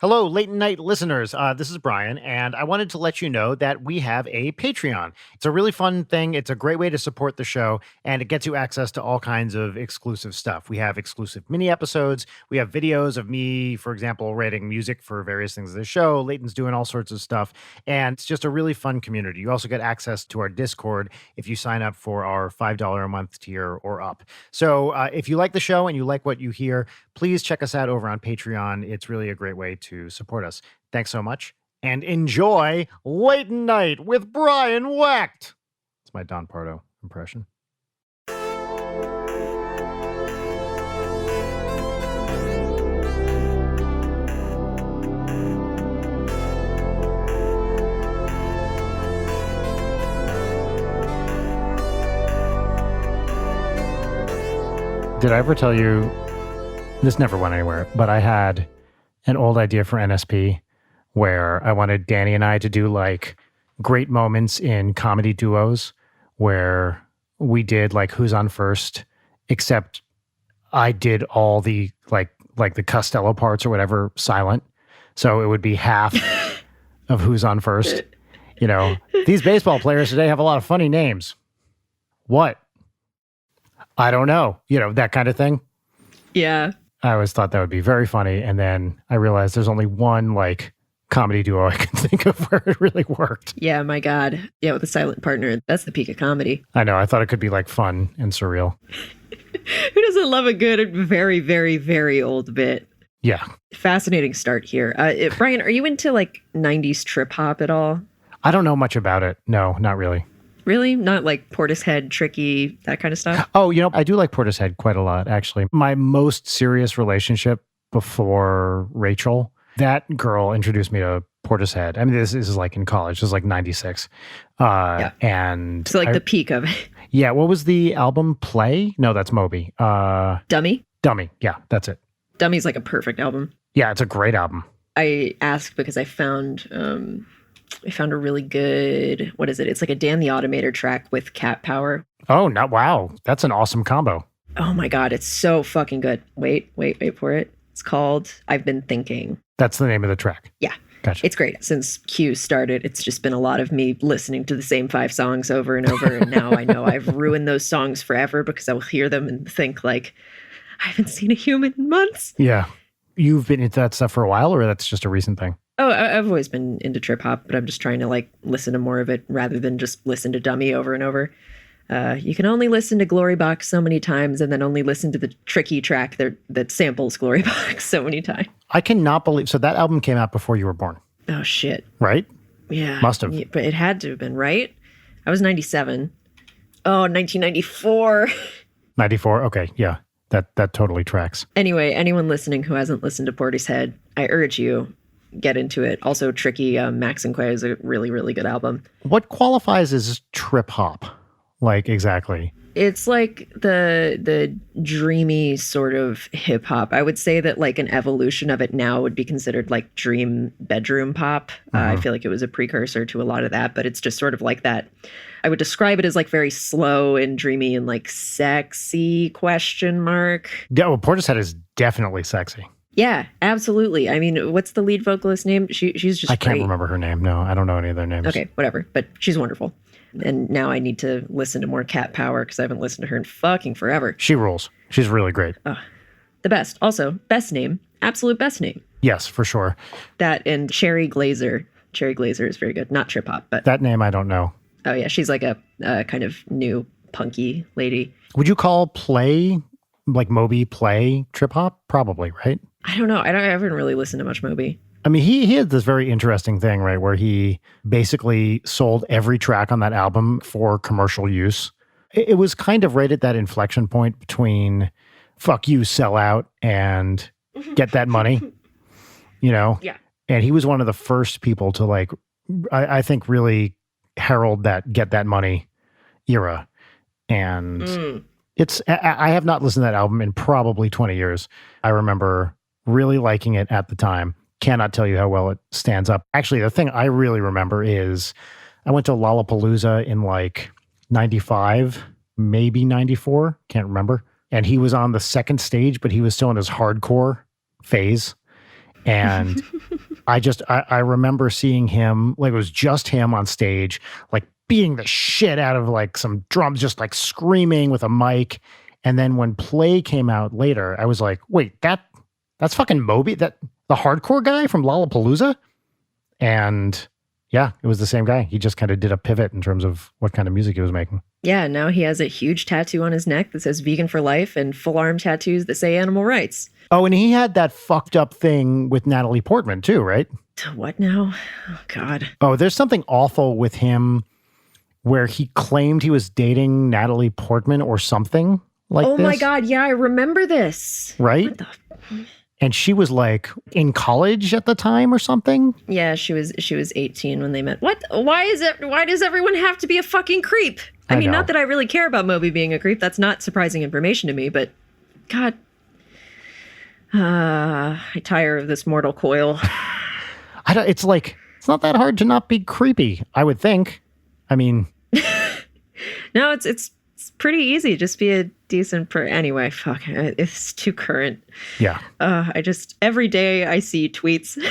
Hello, late night listeners. This is Brian, and I wanted to let you know that we have a Patreon. It's a really fun thing. It's a great way to support the show, and it gets you access to all kinds of exclusive stuff. We have exclusive mini episodes. We have videos of me, for example, writing music for various things of the show. Leighton's doing all sorts of stuff, and it's just a really fun community. You also get access to our Discord if you sign up for our $5 a month tier or up. So if you like the show and you like what you hear, please check us out over on Patreon. It's really a great way to support us. Thanks so much, and enjoy Late Night with Brian Wecht. It's my Don Pardo impression. Did I ever tell you, this never went anywhere, but I had an old idea for NSP where I wanted Danny and I to do like great moments in comedy duos where we did like Who's on First, except I did all the like the Costello parts or whatever silent. So it would be half of Who's on First. You know, these baseball players today have a lot of funny names. What? I don't know. You know, that kind of thing. Yeah. I always thought that would be very funny. And then I realized there's only one like comedy duo I can think of where it really worked. Yeah, my God. Yeah, with a silent partner. That's the peak of comedy. I know. I thought it could be like fun and surreal. Who doesn't love a good, very, very, very old bit? Yeah. Fascinating start here. Brian, are you into like 90s trip hop at all? I don't know much about it. No, not really. Really? Not like Portishead, Tricky, that kind of stuff? Oh, you know, I do like Portishead quite a lot, actually. My most serious relationship before Rachel, that girl introduced me to Portishead. I mean, this is like in college. This is like 96. Yeah. And so like the peak of it. Yeah. What was the album? Play? No, that's Moby. Dummy? Dummy. Yeah, that's it. Dummy's like a perfect album. Yeah, it's a great album. I asked because I found a really good, what is it? It's like a Dan the Automator track with cat power. Oh, wow. That's an awesome combo. Oh my God, it's so fucking good. Wait for it. It's called I've Been Thinking. That's the name of the track. Yeah. Gotcha. It's great. Since Q started, it's just been a lot of me listening to the same 5 songs over and over. And now I know I've ruined those songs forever because I will hear them and think like, I haven't seen a human in months. Yeah. You've been into that stuff for a while, or that's just a recent thing? Oh, I've always been into trip hop, but I'm just trying to like listen to more of it rather than just listen to Dummy over and over. You can only listen to Glory Box so many times and then only listen to the tricky track that samples Glory Box so many times. I cannot believe, so that album came out before you were born. Oh, shit. Right? Yeah. Must have. Yeah, but it had to have been, right? I was 97. Oh, 1994. 94? Okay, yeah. That totally tracks. Anyway, anyone listening who hasn't listened to Portishead, I urge you, get into it. Also, Tricky, Max and Quay is a really, really good album. What qualifies as trip hop? Like, exactly. It's like the dreamy sort of hip hop. I would say that like an evolution of it now would be considered like dream bedroom pop. I feel like it was a precursor to a lot of that, but it's just sort of like that. I would describe it as like very slow and dreamy and like sexy ? Yeah, well, Portishead is definitely sexy. Yeah, absolutely. I mean, what's the lead vocalist name? She's just I can't great. Remember her name. No, I don't know any of their names. Okay, whatever. But she's wonderful. And now I need to listen to more Cat Power because I haven't listened to her in fucking forever. She rules. She's really great. The best. Also, best name. Absolute best name. Yes, for sure. That and Cherry Glazer. Cherry Glazer is very good. Not trip hop, but... That name I don't know. Oh, yeah. She's like a kind of new punky lady. Would you call Play, like Moby Play, trip hop? Probably, right? I don't know. I haven't really listened to much Moby. I mean, he had this very interesting thing, right, where he basically sold every track on that album for commercial use. It was kind of right at that inflection point between fuck you, sell out, and get that money, you know? Yeah. And he was one of the first people to like, I think really herald that get that money era. And I have not listened to that album in probably 20 years. I remember really liking it at the time. Cannot tell you how well it stands up. Actually, the thing I really remember is I went to Lollapalooza in like 95, maybe 94. Can't remember. And he was on the second stage, but he was still in his hardcore phase. And I remember seeing him, like it was just him on stage, like beating the shit out of like some drums, just like screaming with a mic. And then when Play came out later, I was like, wait, that's fucking Moby, the hardcore guy from Lollapalooza? And yeah, it was the same guy. He just kind of did a pivot in terms of what kind of music he was making. Yeah, now he has a huge tattoo on his neck that says vegan for life and full arm tattoos that say animal rights. Oh, and he had that fucked up thing with Natalie Portman too, right? What now? Oh, God. Oh, there's something awful with him where he claimed he was dating Natalie Portman or something like this. Oh my God, yeah, I remember this. Right? And she was like in college at the time or something? Yeah, she was 18 when they met. What? Why does everyone have to be a fucking creep? I mean, not that I really care about Moby being a creep. That's not surprising information to me, but God. I tire of this mortal coil. It's not that hard to not be creepy, I would think. I mean, no, it's pretty easy. Just be a decent anyway, fuck, it's too current. Yeah. Every day I see tweets.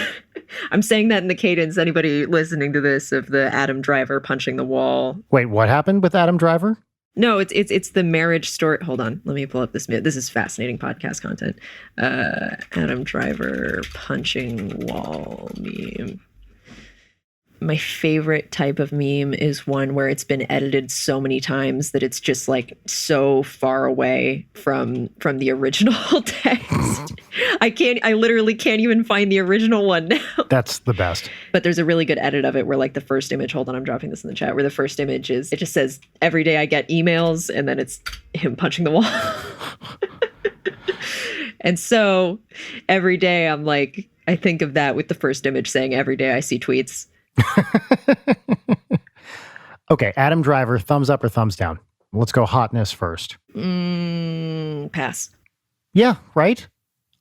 I'm saying that in the cadence. Anybody listening to this of the Adam Driver punching the wall. Wait, what happened with Adam Driver? No, it's the marriage story. Hold on, let me pull up this. This is fascinating podcast content. Adam Driver punching wall meme. My favorite type of meme is one where it's been edited so many times that it's just like so far away from the original text. I literally can't even find the original one now. That's the best. But there's a really good edit of it where like the first image, hold on, I'm dropping this in the chat, where the first image is, it just says, every day I get emails, and then it's him punching the wall. And so every day I'm like, I think of that with the first image saying, every day I see tweets. Okay, Adam Driver, thumbs up or thumbs down? Let's go hotness first. Pass. Yeah, right?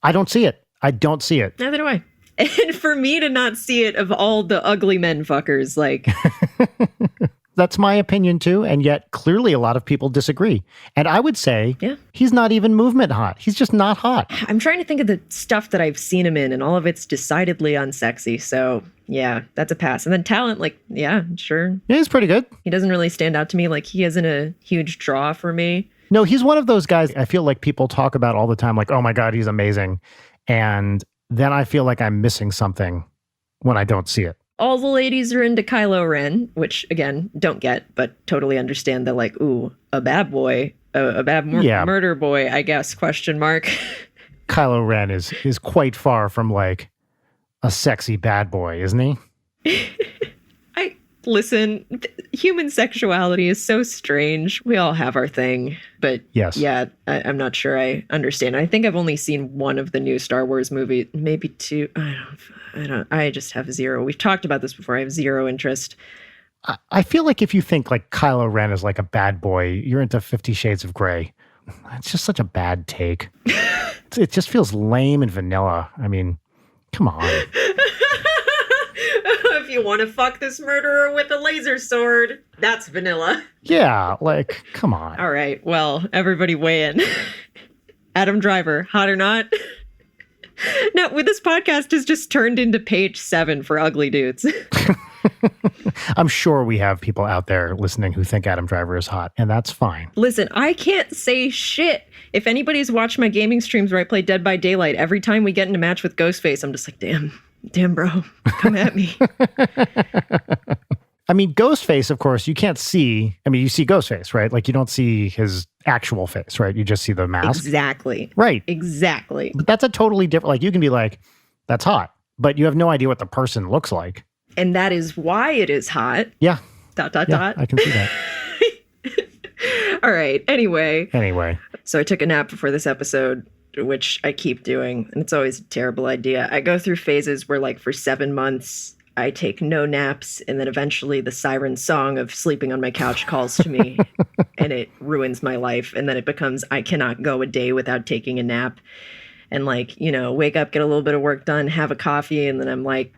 I don't see it. Neither do I. And for me to not see it, of all the ugly men fuckers, like... That's my opinion too, and yet clearly a lot of people disagree. And I would say he's not even movement hot. He's just not hot. I'm trying to think of the stuff that I've seen him in, and all of it's decidedly unsexy. So yeah, that's a pass. And then talent, like, yeah, sure. Yeah, he's pretty good. He doesn't really stand out to me. Like, he isn't a huge draw for me. No, he's one of those guys I feel like people talk about all the time, like, oh my God, he's amazing. And then I feel like I'm missing something when I don't see it. All the ladies are into Kylo Ren, which, again, don't get, but totally understand that, like, ooh, a bad boy, murder boy, I guess, question mark. Kylo Ren is quite far from, like, a sexy bad boy, isn't he? Listen, human sexuality is so strange. We all have our thing, but yes. Yeah, I'm not sure I understand. I think I've only seen one of the new Star Wars movies, maybe two. I just have zero. We've talked about this before. I have zero interest. I feel like if you think like Kylo Ren is like a bad boy, you're into 50 Shades of Grey. It's just such a bad take. It just feels lame and vanilla. I mean, come on. If you want to fuck this murderer with a laser sword, that's vanilla. Yeah, like, come on. All right, well, everybody weigh in. Adam Driver, hot or not? No, this podcast has just turned into page 7 for ugly dudes. I'm sure we have people out there listening who think Adam Driver is hot, and that's fine. Listen, I can't say shit. If anybody's watched my gaming streams where I play Dead by Daylight, every time we get in a match with Ghostface, I'm just like, damn, bro, come at me. I mean, Ghostface, of course, you can't see. I mean, you see Ghostface, right? Like, you don't see his actual face, right? You just see the mask. Exactly. Right. Exactly. But that's a totally different, like, you can be like, that's hot, but you have no idea what the person looks like. And that is why it is hot. Yeah. Dot. I can see that. All right. Anyway. So I took a nap before this episode, which I keep doing, and it's always a terrible idea. I go through phases where, like, for 7 months, I take no naps, and then eventually the siren song of sleeping on my couch calls to me, and it ruins my life. And then it becomes, I cannot go a day without taking a nap. And, like, you know, wake up, get a little bit of work done, have a coffee, and then I'm like,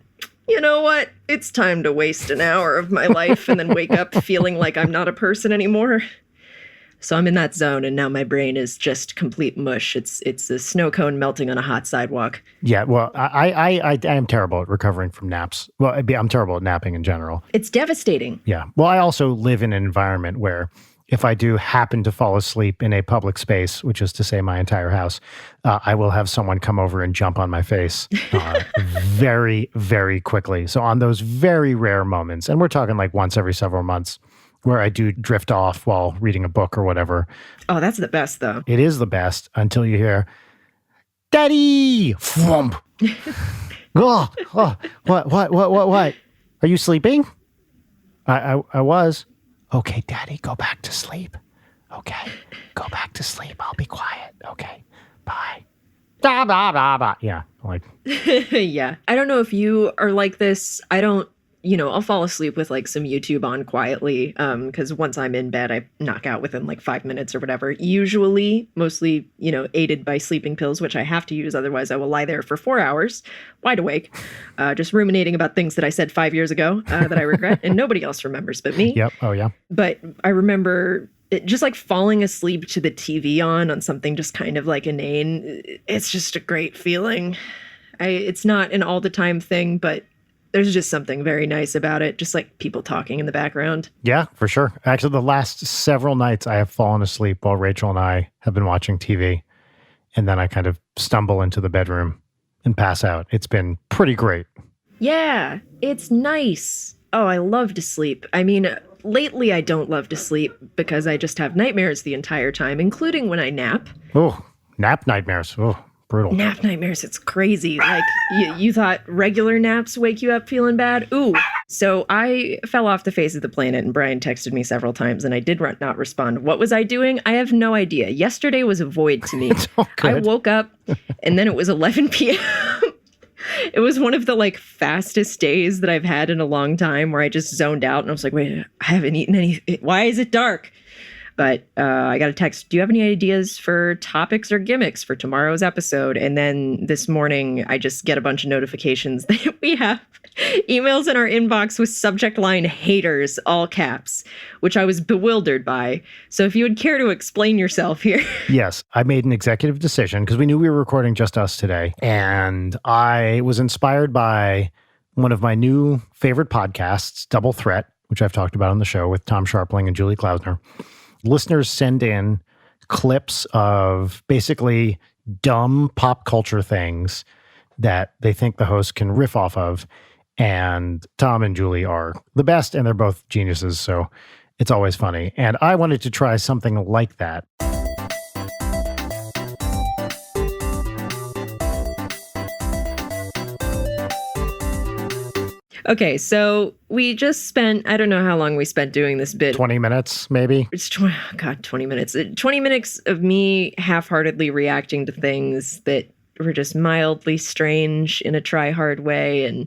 you know what? It's time to waste an hour of my life and then wake up feeling like I'm not a person anymore. So I'm in that zone, and now my brain is just complete mush. It's a snow cone melting on a hot sidewalk. Yeah, well, I am terrible at recovering from naps. Well, I'm terrible at napping in general. It's devastating. Yeah. Well, I also live in an environment where if I do happen to fall asleep in a public space, which is to say my entire house, I will have someone come over and jump on my face very, very quickly. So on those very rare moments, and we're talking like once every several months, where I do drift off while reading a book or whatever. Oh, that's the best, though. It is the best until you hear, Daddy! Thwomp. What? Are you sleeping? I was. Okay, Daddy, go back to sleep. Okay, go back to sleep. I'll be quiet. Okay, bye. Da, da, da, da. Yeah, like. Yeah. I don't know if you are like this. I'll fall asleep with like some YouTube on quietly, because once I'm in bed, I knock out within like 5 minutes or whatever. Usually, mostly, aided by sleeping pills, which I have to use. Otherwise, I will lie there for 4 hours, wide awake, just ruminating about things that I said 5 years ago that I regret, and nobody else remembers but me. Yep. Oh, yeah. But I remember just like falling asleep to the TV on something just kind of like inane. It's just a great feeling. It's not an all the time thing, but there's just something very nice about it. Just like people talking in the background. Yeah, for sure. Actually, the last several nights I have fallen asleep while Rachel and I have been watching TV. And then I kind of stumble into the bedroom and pass out. It's been pretty great. Yeah, it's nice. Oh, I love to sleep. I mean, lately I don't love to sleep because I just have nightmares the entire time, including when I nap. Oh, nap nightmares. Oh, brutal. Nap nightmares, it's crazy. Like, you thought regular naps wake you up feeling bad? Ooh. So I fell off the face of the planet, and Brian texted me several times, and I did not respond. What was I doing? I have no idea. Yesterday was a void to me. I woke up, and then it was 11 p.m. It was one of the like fastest days that I've had in a long time, where I just zoned out, and I was like, wait, I haven't eaten any. Why is it dark? But I got a text, do you have any ideas for topics or gimmicks for tomorrow's episode? And then this morning, I just get a bunch of notifications that we have emails in our inbox with subject line haters, all caps, which I was bewildered by. So if you would care to explain yourself here. Yes, I made an executive decision because we knew we were recording just us today. And I was inspired by one of my new favorite podcasts, Double Threat, which I've talked about on the show with Tom Sharpling and Julie Klausner. Listeners send in clips of basically dumb pop culture things that they think the host can riff off of. And Tom and Julie are the best, and they're both geniuses. So it's always funny. And I wanted to try something like that. Okay, so we just spent, I don't know how long we spent doing this bit. 20 minutes, maybe? It's 20 minutes. 20 minutes of me half-heartedly reacting to things that were just mildly strange in a try-hard way, and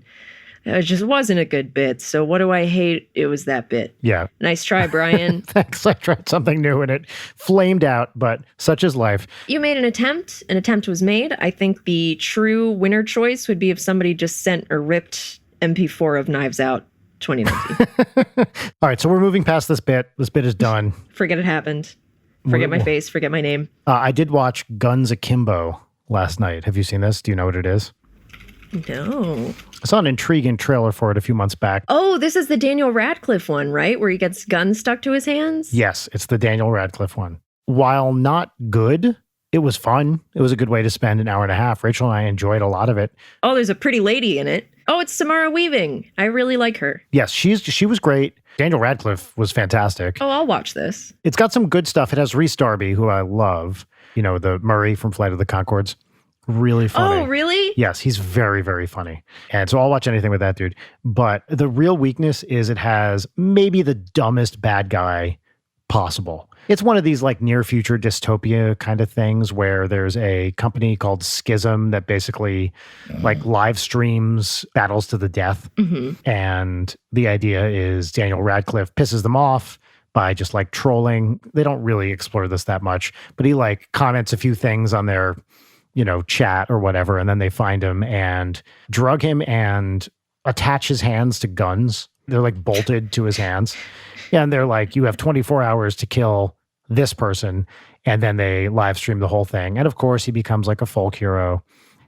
it just wasn't a good bit. So what do I hate? It was that bit. Yeah. Nice try, Brian. Thanks. I tried something new and it flamed out, but such is life. You made an attempt. An attempt was made. I think the true winner choice would be if somebody just sent or ripped MP4 of Knives Out 2019. All right, so we're moving past this bit. This bit is done. Forget it happened. Forget my face. Forget my name. I did watch Guns Akimbo last night. Have you seen this? Do you know what it is? No. I saw an intriguing trailer for it a few months back. Oh, this is the Daniel Radcliffe one, right? Where he gets guns stuck to his hands? Yes, it's the Daniel Radcliffe one. While not good, it was fun. It was a good way to spend an hour and a half. Rachel and I enjoyed a lot of it. Oh, there's a pretty lady in it. Oh, it's Samara Weaving. I really like her. Yes, she was great. Daniel Radcliffe was fantastic. Oh, I'll watch this. It's got some good stuff. It has Rhys Darby, who I love. You know, the Murray from Flight of the Conchords. Really funny. Oh, really? Yes, he's very, very funny. And so I'll watch anything with that dude. But the real weakness is it has maybe the dumbest bad guy possible. It's one of these like near future dystopia kind of things where there's a company called Schism that basically like live streams battles to the death. Mm-hmm. And the idea is Daniel Radcliffe pisses them off by just like trolling. They don't really explore this that much, but he like comments a few things on their, you know, chat or whatever. And then they find him and drug him and attach his hands to guns. They're like bolted to his hands. Yeah, and they're like, you have 24 hours to kill this person. And then they live stream the whole thing. And of course, he becomes like a folk hero.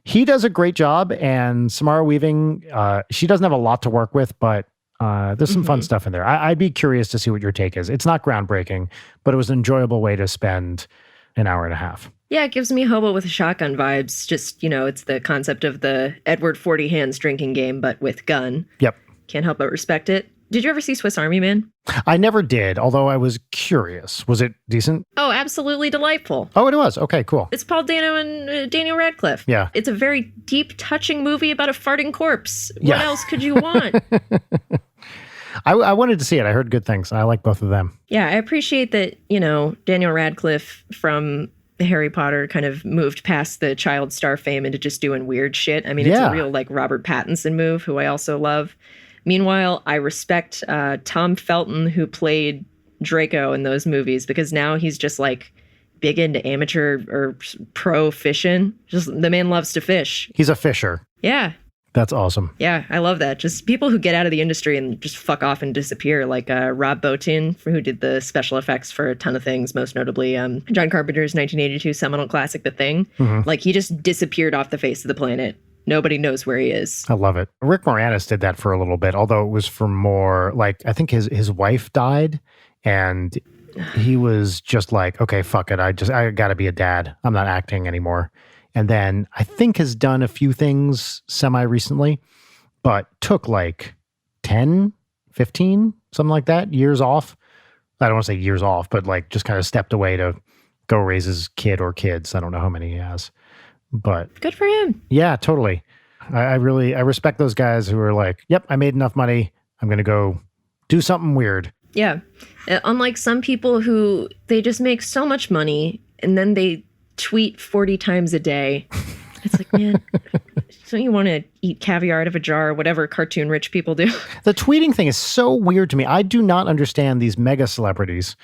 He does a great job. And Samara Weaving, she doesn't have a lot to work with, but there's some fun stuff in there. I'd be curious to see what your take is. It's not groundbreaking, but it was an enjoyable way to spend an hour and a half. Yeah, it gives me Hobo with a Shotgun vibes. Just, it's the concept of the Edward 40 Hands drinking game, but with gun. Yep. Can't help but respect it. Did you ever see Swiss Army Man? I never did, although I was curious. Was it decent? Oh, absolutely delightful. Oh, it was. Okay, cool. It's Paul Dano and Daniel Radcliffe. Yeah. It's a very deep, touching movie about a farting corpse. What else could you want? I wanted to see it. I heard good things. I like both of them. Yeah, I appreciate that, Daniel Radcliffe from Harry Potter kind of moved past the child star fame into just doing weird shit. I mean, it's a real like Robert Pattinson move, who I also love. Meanwhile, I respect Tom Felton, who played Draco in those movies, because now he's just like big into amateur or pro fishing. Just the man loves to fish. He's a fisher. Yeah. That's awesome. Yeah, I love that. Just people who get out of the industry and just fuck off and disappear, like Rob Bottin, who did the special effects for a ton of things, most notably John Carpenter's 1982 seminal classic, The Thing. Like, he just disappeared off the face of the planet. Nobody knows where he is. I love it. Rick Moranis did that for a little bit, although it was for more, like, I think his wife died, and he was just like, okay, fuck it. I gotta be a dad. I'm not acting anymore. And then I think has done a few things semi-recently, but took like 10, 15, something like that, years off. I don't want to say years off, but like just kind of stepped away to go raise his kid or kids. I don't know how many he has, but good for him. Yeah, totally. I respect those guys who are like, yep, I made enough money. I'm going to go do something weird. Yeah. Unlike some people who they just make so much money and then they tweet 40 times a day. It's like, man, don't you want to eat caviar out of a jar or whatever cartoon rich people do? The tweeting thing is so weird to me. I do not understand these mega celebrities.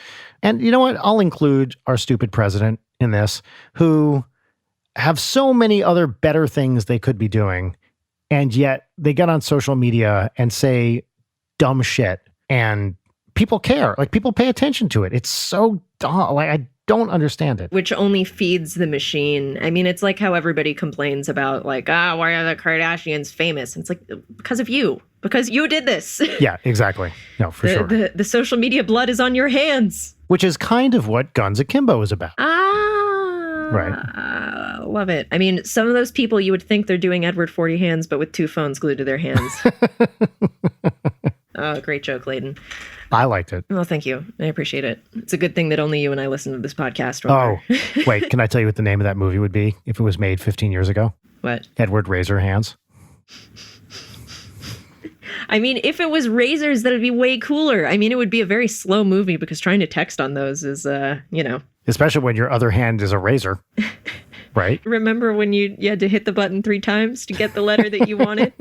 And you know what? I'll include our stupid president in this, who have so many other better things they could be doing. And yet they get on social media and say dumb shit. And people care. Like, people pay attention to it. It's so dumb. Like, I don't understand it. Which only feeds the machine. I mean, it's like how everybody complains about like, why are the Kardashians famous? And it's like, because of you. Because you did this. Yeah, exactly. No, for sure. The social media blood is on your hands. Which is kind of what Guns Akimbo is about. Right. Love it. I mean, some of those people, you would think they're doing Edward 40 Hands, but with two phones glued to their hands. Oh, great joke, Leighton. I liked it. Well, thank you. I appreciate it. It's a good thing that only you and I listen to this podcast. Wait, can I tell you what the name of that movie would be if it was made 15 years ago? What? Edward Razorhands. I mean, if it was razors, that'd be way cooler. I mean, it would be a very slow movie because trying to text on those is, Especially when your other hand is a razor, right? Remember when you had to hit the button 3 times to get the letter that you wanted?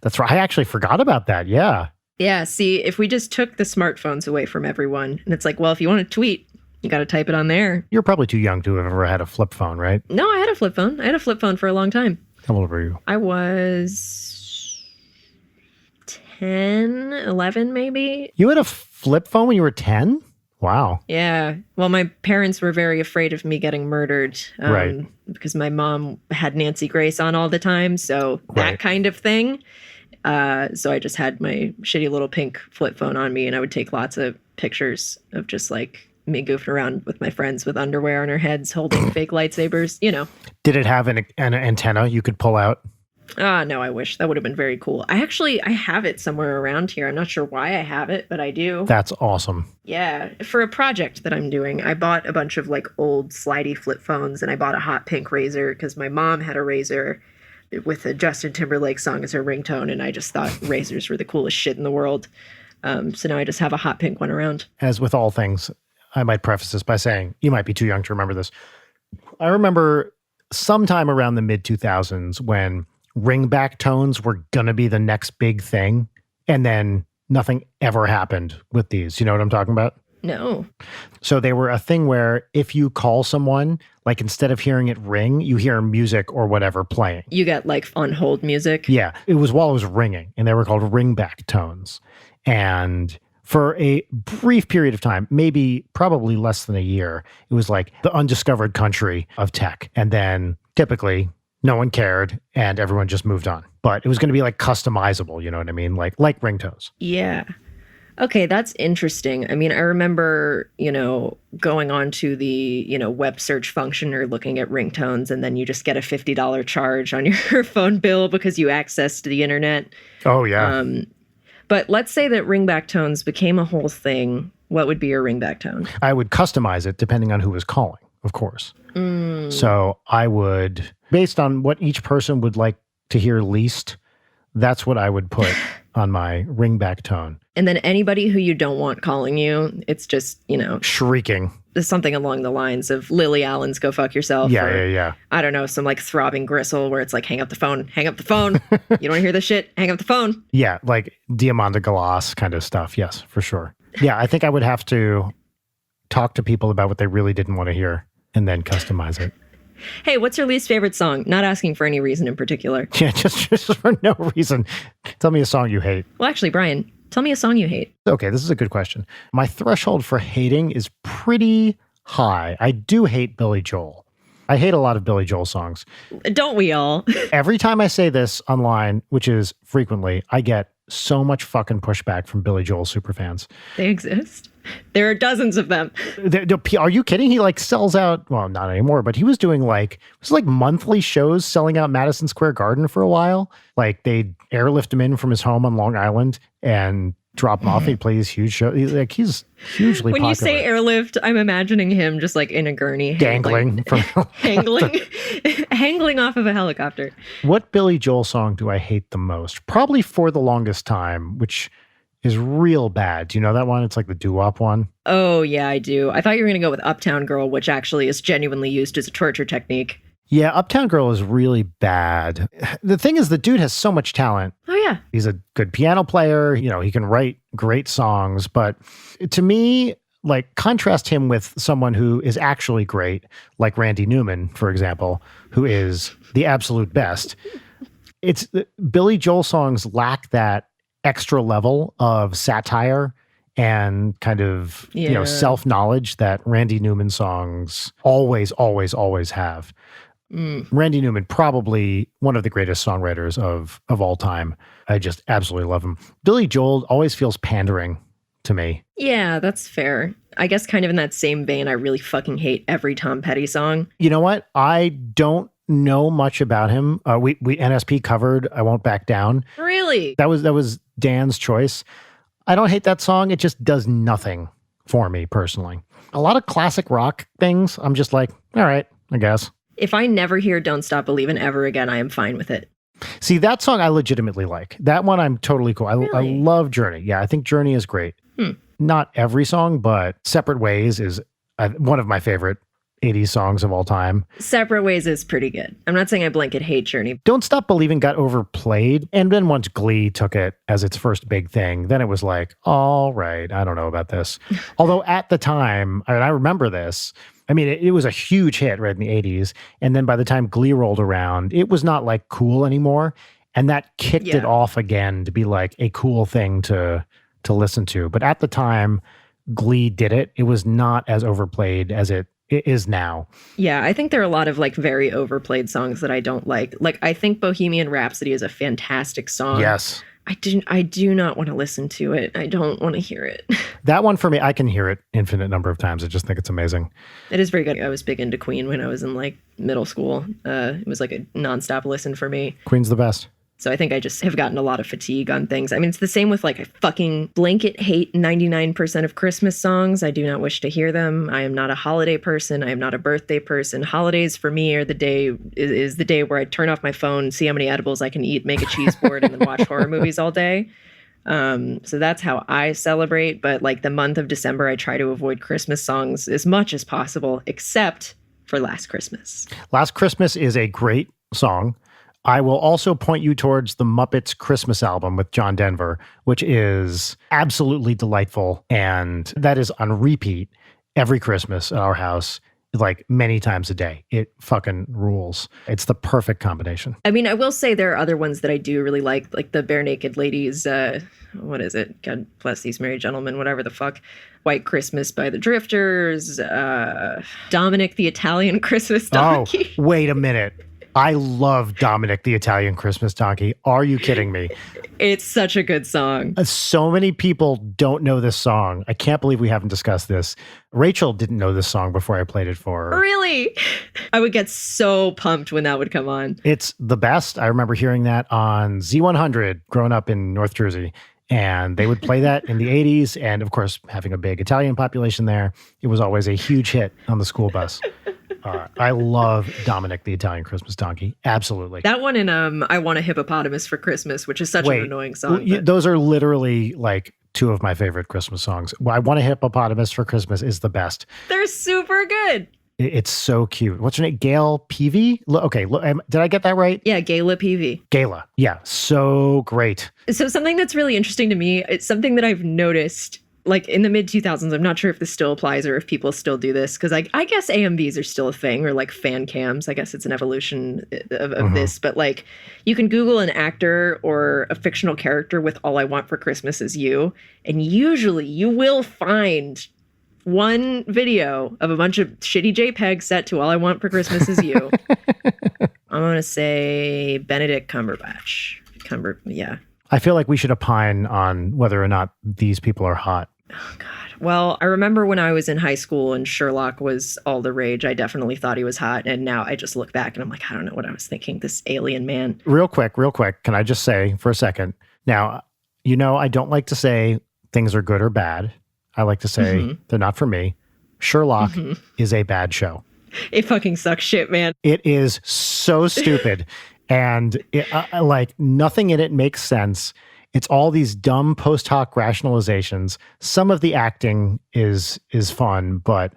That's right. I actually forgot about that. Yeah. Yeah, see, if we just took the smartphones away from everyone, and it's like, well, if you want to tweet, you got to type it on there. You're probably too young to have ever had a flip phone, right? No, I had a flip phone. I had a flip phone for a long time. How old were you? I was 10, 11 maybe. You had a flip phone when you were 10? Wow. Yeah. Well, my parents were very afraid of me getting murdered. Right. Because my mom had Nancy Grace on all the time. So that kind of thing. So I just had my shitty little pink flip phone on me, and I would take lots of pictures of just like me goofing around with my friends with underwear on our heads, holding fake lightsabers, Did it have an antenna you could pull out? No, I wish. That would have been very cool. I have it somewhere around here. I'm not sure why I have it, but I do. That's awesome. Yeah. For a project that I'm doing, I bought a bunch of like old slidey flip phones, and I bought a hot pink razor because my mom had a razor with a Justin Timberlake song as her ringtone, and I just thought razors were the coolest shit in the world. So now I just have a hot pink one around. As with all things, I might preface this by saying, you might be too young to remember this. I remember sometime around the mid-2000s when ringback tones were going to be the next big thing, and then nothing ever happened with these. You know what I'm talking about? No. So they were a thing where if you call someone, like instead of hearing it ring, you hear music or whatever playing. You got like on hold music? Yeah. It was while it was ringing, and they were called ringback tones. And For a brief period of time, maybe probably less than a year, it was like the undiscovered country of tech. And then typically no one cared and everyone just moved on. But it was going to be like customizable, you know what I mean? Like ringtones. Yeah. Okay, that's interesting. I mean, I remember, going on to the, web search function or looking at ringtones, and then you just get a $50 charge on your phone bill because you accessed the internet. Oh, yeah. But let's say that ringback tones became a whole thing. What would be your ringback tone? I would customize it depending on who was calling, of course. So I would, based on what each person would like to hear least, that's what I would put on my ringback tone. And then anybody who you don't want calling you, it's just, shrieking. Something along the lines of Lily Allen's Go Fuck Yourself. Yeah. I don't know, some like throbbing gristle where it's like, hang up the phone. You don't want to hear this shit? Hang up the phone. Yeah, like Diamanda Galas kind of stuff. Yes, for sure. Yeah, I think I would have to talk to people about what they really didn't want to hear and then customize it. Hey, what's your least favorite song? Not asking for any reason in particular. Yeah, just for no reason. Tell me a song you hate. Well, actually, Brian, tell me a song you hate. Okay, this is a good question. My threshold for hating is pretty high. I do hate Billy Joel. I hate a lot of Billy Joel songs. Don't we all? Every time I say this online, which is frequently, I get so much fucking pushback from Billy Joel superfans. They exist. There are dozens of them. Are you kidding? He like sells out, well, not anymore, but he was doing like monthly shows selling out Madison Square Garden for a while. Like they'd airlift him in from his home on Long Island and drop him off. He'd play these huge shows. He's hugely when popular. You say airlift, I'm imagining him just like in a gurney. Dangling from hangling off of a helicopter. What Billy Joel song do I hate the most? Probably For the Longest Time, which is real bad. Do you know that one? It's like the doo-wop one. Oh, yeah, I do. I thought you were going to go with Uptown Girl, which actually is genuinely used as a torture technique. Yeah, Uptown Girl is really bad. The thing is, the dude has so much talent. Oh, yeah. He's a good piano player. He can write great songs. But to me, like, contrast him with someone who is actually great, like Randy Newman, for example, who is the absolute best. Billy Joel songs lack that extra level of satire and kind of self-knowledge that Randy Newman songs always have. Randy Newman, probably one of the greatest songwriters of all time. I just absolutely love him. Billy Joel always feels pandering to me. Yeah, that's fair. I guess kind of in that same vein, I really fucking hate every Tom Petty song. You know what? I don't know much about him. We NSP covered I Won't Back Down. Really? That was Dan's choice. I don't hate that song. It just does nothing for me personally. A lot of classic rock things, I'm just like, all right, I guess. If I never hear Don't Stop Believin' ever again, I am fine with it. See, that song I legitimately like. That one I'm totally cool. Really? I love Journey. Yeah, I think Journey is great. Not every song, but Separate Ways is one of my favorite 80s songs of all time. Separate Ways is pretty good. I'm not saying I blanket hate Journey. Don't Stop Believing got overplayed. And then once Glee took it as its first big thing, then it was like, all right, I don't know about this. Although at the time, I remember this, I mean, it was a huge hit right in the 80s. And then by the time Glee rolled around, it was not like cool anymore. And that kicked it off again to be like a cool thing to listen to. But at the time Glee did it, it was not as overplayed as it is now. Yeah, I think there are a lot of like very overplayed songs that I don't like. Like I think Bohemian Rhapsody is a fantastic song. Yes. I do not want to listen to it. I don't want to hear it. That one for me, I can hear it infinite number of times. I just think it's amazing. It is very good. I was big into Queen when I was in like middle school. It was like a nonstop listen for me. Queen's the best. So I think I just have gotten a lot of fatigue on things. I mean, it's the same with like I fucking blanket hate 99% of Christmas songs. I do not wish to hear them. I am not a holiday person. I am not a birthday person. Holidays for me are the day where I turn off my phone, see how many edibles I can eat, make a cheese board, and then watch horror movies all day. So that's how I celebrate. But like the month of December, I try to avoid Christmas songs as much as possible, except for Last Christmas. Last Christmas is a great song. I will also point you towards the Muppets Christmas album with John Denver, which is absolutely delightful. And that is on repeat every Christmas at our house. like many times a day. It fucking rules. It's the perfect combination. I mean, I will say there are other ones that I do really like the Bare Naked Ladies, what is it? God bless these merry gentlemen, whatever the fuck. White Christmas by the Drifters, Dominic the Italian Christmas Donkey. Oh, wait a minute. I love Dominic the Italian Christmas Donkey. Are you kidding me? It's such a good song. So many people don't know this song. I can't believe we haven't discussed this. Rachel didn't know this song before I played it for her. Really? I would get so pumped when that would come on. It's the best. I remember hearing that on Z100 growing up in North Jersey. And they would play that in the 80s. And of course, having a big Italian population there, it was always a huge hit on the school bus. I love Dominic the Italian Christmas Donkey. Absolutely. That one and I Want a Hippopotamus for Christmas, which is such an annoying song. Those are literally like two of my favorite Christmas songs. I Want a Hippopotamus for Christmas is the best. They're super good. It's so cute. What's her name? Gail Peavy? Okay, did I get that right? Yeah, Gayla Peavy. Gayla. Yeah, so great. So something that's really interesting to me, it's something that I've noticed like in the mid 2000s, I'm not sure if this still applies or if people still do this, because I guess AMVs are still a thing, or like fan cams. I guess it's an evolution of this, but like you can Google an actor or a fictional character with All I Want for Christmas Is You, and usually you will find one video of a bunch of shitty JPEGs set to All I Want for Christmas Is You. I'm going to say Benedict Cumberbatch. Yeah. I feel like we should opine on whether or not these people are hot. Oh, God. Well, I remember when I was in high school and Sherlock was all the rage, I definitely thought he was hot. And now I just look back and I'm like, I don't know what I was thinking. This alien man. Real quick. Can I just say for a second? Now, you know, I don't like to say things are good or bad. I like to say they're not for me. Sherlock is a bad show. It fucking sucks shit, man. It is so stupid. And like nothing in it makes sense. It's all these dumb post hoc rationalizations. Some of the acting is fun, but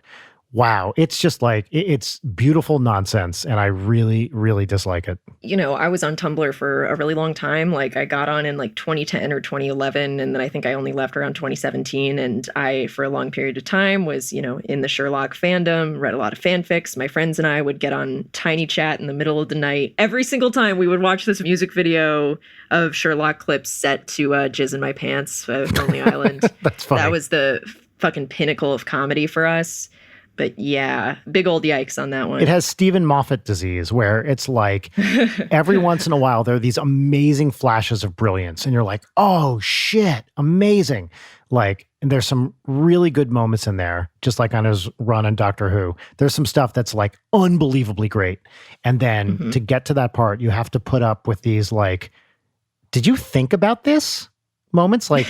wow, it's just like, it's beautiful nonsense. And I really, really dislike it. You know, I was on Tumblr for a really long time. Like I got on in like 2010 or 2011. And then I think I only left around 2017. And I, for a long period of time, was, you know, in the Sherlock fandom, read a lot of fanfics. My friends and I would get on Tiny Chat in the middle of the night. Every single time we would watch this music video of Sherlock clips set to Jizz in My Pants, Lonely Island. That's funny. That was the fucking pinnacle of comedy for us. But yeah, big old yikes on that one. It has Stephen Moffat disease, where it's like every once in a while there are these amazing flashes of brilliance, and you're like, oh shit, amazing. Like, and there's some really good moments in there, just like on his run on Doctor Who. There's some stuff that's like unbelievably great. And then to get to that part, you have to put up with these like, did you think about this moments? Like,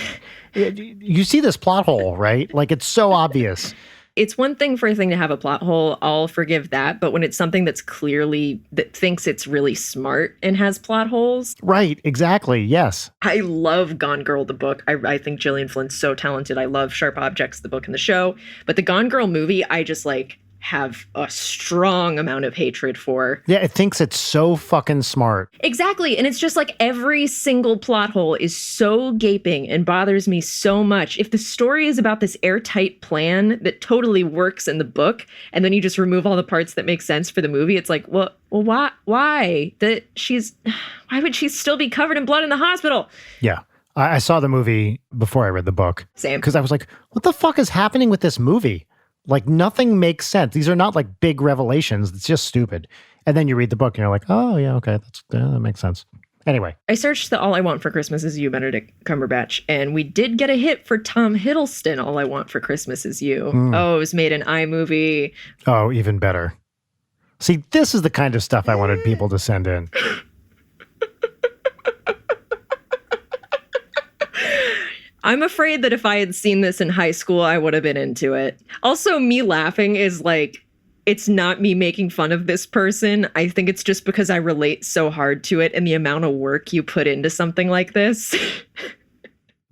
you see this plot hole, right? Like, it's so obvious. It's one thing for a thing to have a plot hole, I'll forgive that. But when it's something that's clearly, that thinks it's really smart and has plot holes. Right, exactly, yes. I love Gone Girl, the book. I think Gillian Flynn's so talented. I love Sharp Objects, the book and the show. But the Gone Girl movie, I just like have a strong amount of hatred for. Yeah, it thinks it's so fucking smart. Exactly. And it's just like every single plot hole is so gaping and bothers me so much. If the story is about this airtight plan that totally works in the book, and then you just remove all the parts that make sense for the movie, it's like, well, why? Why would she still be covered in blood in the hospital? Yeah. I saw the movie before I read the book. Same. Because I was like, what the fuck is happening with this movie? Like, nothing makes sense. These are not like big revelations. It's just stupid. And then you read the book and you're like, oh, yeah, okay, that makes sense. Anyway. I searched the All I Want for Christmas Is You, Benedict Cumberbatch, and we did get a hit for Tom Hiddleston, All I Want for Christmas Is You. Oh, it was made in iMovie. Oh, even better. See, this is the kind of stuff I wanted people to send in. I'm afraid that if I had seen this in high school, I would have been into it. Also, me laughing is like, it's not me making fun of this person. I think it's just because I relate so hard to it and the amount of work you put into something like this.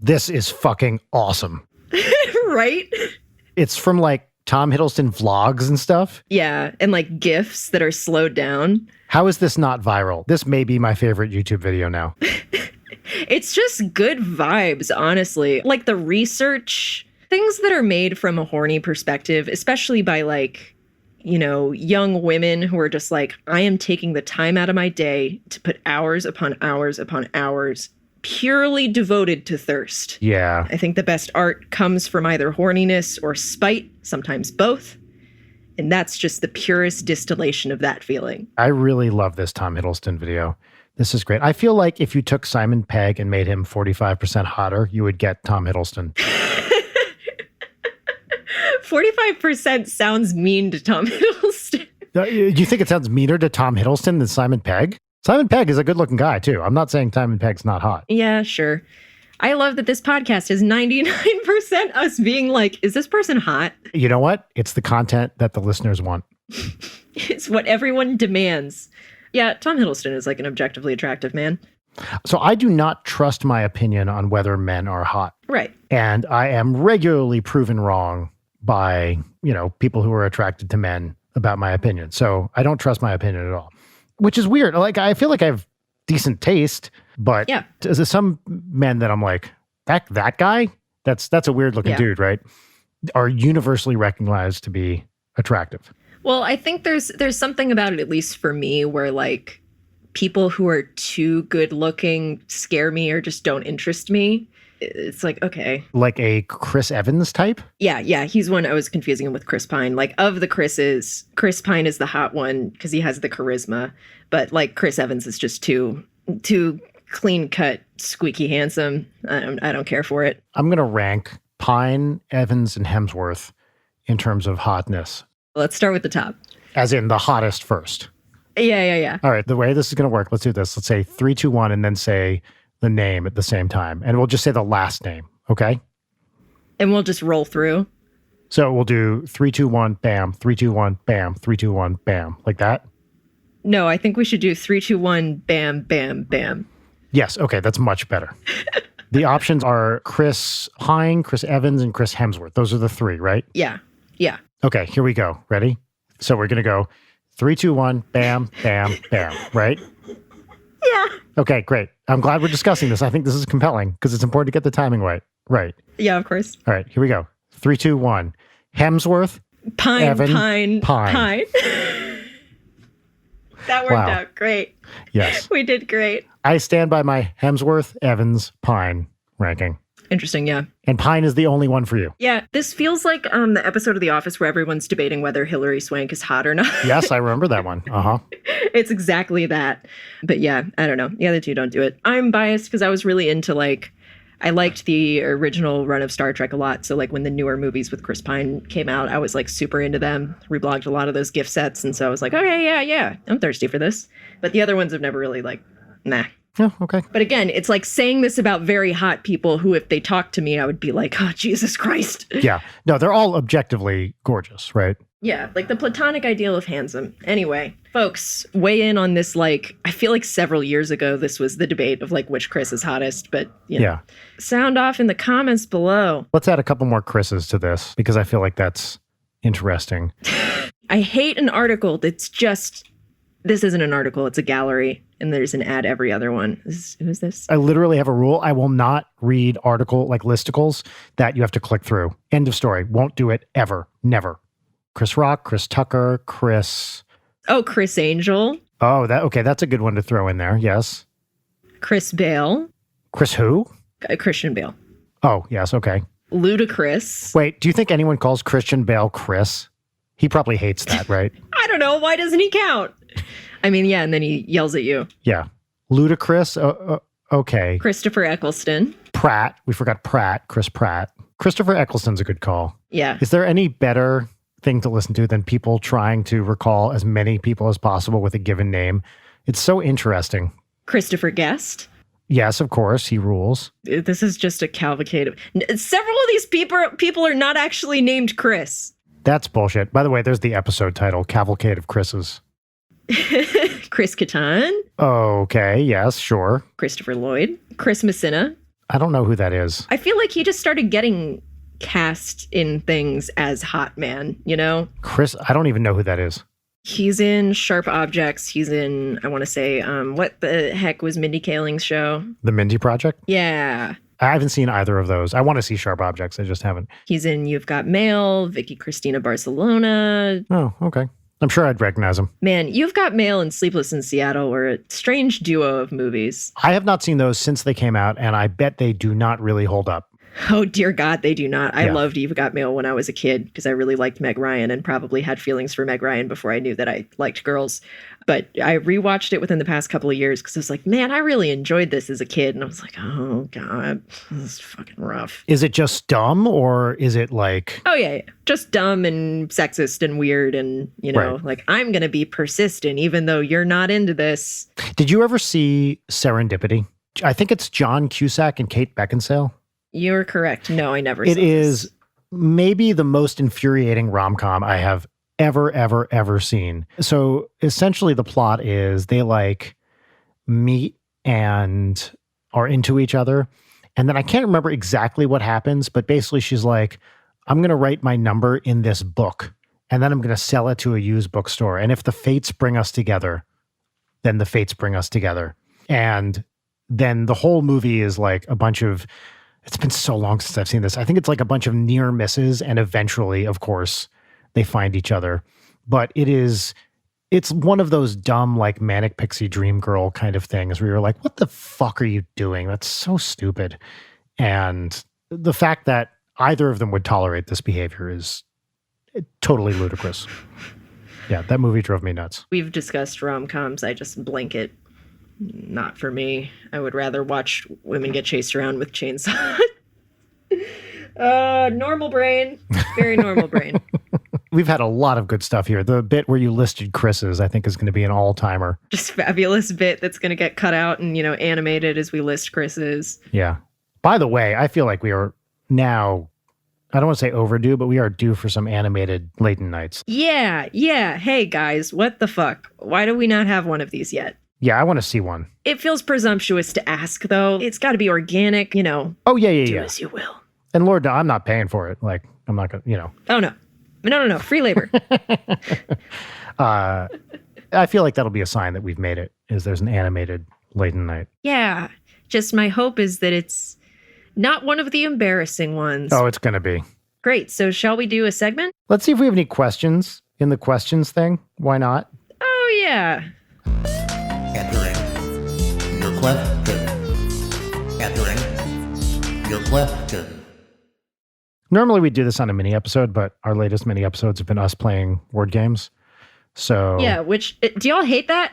This is fucking awesome. Right? It's from like Tom Hiddleston vlogs and stuff. Yeah, and like GIFs that are slowed down. How is this not viral? This may be my favorite YouTube video now. It's just good vibes, honestly. Like the research, things that are made from a horny perspective, especially by like, young women who are just like, I am taking the time out of my day to put hours upon hours upon hours purely devoted to thirst. Yeah. I think the best art comes from either horniness or spite, sometimes both. And that's just the purest distillation of that feeling. I really love this Tom Hiddleston video. This is great. I feel like if you took Simon Pegg and made him 45% hotter, you would get Tom Hiddleston. 45% sounds mean to Tom Hiddleston. You think it sounds meaner to Tom Hiddleston than Simon Pegg? Simon Pegg is a good-looking guy, too. I'm not saying Simon Pegg's not hot. Yeah, sure. I love that this podcast is 99% us being like, is this person hot? You know what? It's the content that the listeners want. It's what everyone demands. Yeah, Tom Hiddleston is like an objectively attractive man. So I do not trust my opinion on whether men are hot. Right. And I am regularly proven wrong by, people who are attracted to men about my opinion. So I don't trust my opinion at all, which is weird. Like, I feel like I have decent taste, but yeah, there's some men that I'm like, that guy, that's a weird looking dude, right? Are universally recognized to be attractive. Well, I think there's something about it, at least for me, where like people who are too good looking scare me or just don't interest me. It's like, okay. Like a Chris Evans type? Yeah. He's one. I was confusing him with Chris Pine. Like, of the Chris's, Chris Pine is the hot one because he has the charisma. But like Chris Evans is just too clean cut, squeaky handsome. I don't care for it. I'm going to rank Pine, Evans, and Hemsworth in terms of hotness. Let's start with the top. As in the hottest first. Yeah. All right. The way this is going to work, let's do this. Let's say 3, 2, 1, and then say the name at the same time. And we'll just say the last name. Okay. And we'll just roll through. So we'll do 3, 2, 1, bam, 3, 2, 1, bam, 3, 2, 1, bam. Like that? No, I think we should do 3, 2, 1, bam, bam, bam. Yes. Okay. That's much better. The options are Chris Pine, Chris Evans, and Chris Hemsworth. Those are the three, right? Yeah. Okay. Here we go. Ready? So we're going to go 3, 2, 1, bam, bam, bam. Right? Yeah. Okay, great. I'm glad we're discussing this. I think this is compelling because it's important to get the timing right. Right. Yeah, of course. All right, here we go. 3, 2, 1. Hemsworth. Pine, Evan, Pine. That worked out great. Yes. We did great. I stand by my Hemsworth, Evans, Pine ranking. Interesting, yeah. And Pine is the only one for you. Yeah, this feels like the episode of The Office where everyone's debating whether Hilary Swank is hot or not. Yes, I remember that one. Uh-huh. It's exactly that. But yeah, I don't know. The other two don't do it. I'm biased because I was really into I liked the original run of Star Trek a lot. So like when the newer movies with Chris Pine came out, I was like super into them. Reblogged a lot of those gift sets. And so I was like, okay, yeah, I'm thirsty for this. But the other ones have never really nah. Yeah, okay. But again, it's like saying this about very hot people who, if they talked to me, I would be like, oh, Jesus Christ. Yeah. No, they're all objectively gorgeous, right? Yeah, like the platonic ideal of handsome. Anyway, folks, weigh in on this. I feel like several years ago, this was the debate of which Chris is hottest, but yeah. Sound off in the comments below. Let's add a couple more Chris's to this because I feel like that's interesting. I hate an article that's just, this isn't an article, it's a gallery. And there's an ad every other one. Who's this? I literally have a rule. I will not read listicles that you have to click through. End of story. Won't do it ever. Never. Chris Rock, Chris Tucker, Chris. Oh, Chris Angel. Oh, okay. That's a good one to throw in there. Yes. Chris Bale. Chris who? Christian Bale. Oh, yes. Okay. Ludacris. Wait, do you think anyone calls Christian Bale Chris? He probably hates that, right? I don't know. Why doesn't he count? I mean, yeah, and then he yells at you. Yeah. Ludacris, okay. Christopher Eccleston. Pratt, we forgot Pratt, Chris Pratt. Christopher Eccleston's a good call. Yeah. Is there any better thing to listen to than people trying to recall as many people as possible with a given name? It's so interesting. Christopher Guest. Yes, of course, he rules. This is just a cavalcade of... Several of these people are not actually named Chris. That's bullshit. By the way, there's the episode title, Cavalcade of Chris's. Chris Kattan. Okay, yes, sure. Christopher Lloyd. Chris Messina. I don't know who that is. I feel like he just started getting cast in things as Hot Man, Chris, I don't even know who that is. He's in Sharp Objects. He's in, I want to say, what the heck was Mindy Kaling's show? The Mindy Project? Yeah. I haven't seen either of those. I want to see Sharp Objects. I just haven't. He's in You've Got Mail, Vicky Cristina Barcelona. Oh, okay. I'm sure I'd recognize him. Man, You've Got Mail and Sleepless in Seattle were a strange duo of movies. I have not seen those since they came out, and I bet they do not really hold up. Oh, dear God, they do not. I loved You've Got Mail when I was a kid because I really liked Meg Ryan and probably had feelings for Meg Ryan before I knew that I liked girls. But I rewatched it within the past couple of years because I was like, man, I really enjoyed this as a kid. And I was like, oh, God, this is fucking rough. Is it just dumb or is it like... Oh, yeah. Just dumb and sexist and weird and, you know, like, I'm going to be persistent even though you're not into this. Did you ever see Serendipity? I think it's John Cusack and Kate Beckinsale. You're correct. No, I never saw it. It is maybe the most infuriating rom-com I have ever seen. So essentially the plot is they like meet and are into each other. And then I can't remember exactly what happens, but basically she's like, I'm going to write my number in this book and then I'm going to sell it to a used bookstore. And if the fates bring us together, then the fates bring us together. And then the whole movie is like a bunch of... It's been so long since I've seen this. I think it's like a bunch of near misses, and eventually, of course, they find each other. But it's one of those dumb, like Manic Pixie Dream Girl kind of things where you're like, what the fuck are you doing? That's so stupid. And the fact that either of them would tolerate this behavior is totally ludicrous. Yeah, that movie drove me nuts. We've discussed rom-coms. I just blanket. Not for me. I would rather watch women get chased around with chainsaws. Normal brain. Very normal brain. We've had a lot of good stuff here. The bit where you listed Chris's, I think, is going to be an all-timer. Just fabulous bit that's going to get cut out and, animated as we list Chris's. Yeah. By the way, I feel like we are now, I don't want to say overdue, but we are due for some animated Leighton nights. Yeah. Hey, guys, what the fuck? Why do we not have one of these yet? Yeah, I want to see one. It feels presumptuous to ask, though. It's got to be organic, Oh, yeah. Do as you will. And Lord, I'm not paying for it. Like, I'm not going to, Oh, no. No. Free labor. I feel like that'll be a sign that we've made it, is there's an animated Leighton night. Yeah. Just my hope is that it's not one of the embarrassing ones. Oh, it's going to be. Great. So shall we do a segment? Let's see if we have any questions in the questions thing. Why not? Oh, yeah. Answering your question. Answering your question. Normally we do this on a mini episode, but our latest mini episodes have been us playing word games. So yeah, do y'all hate that?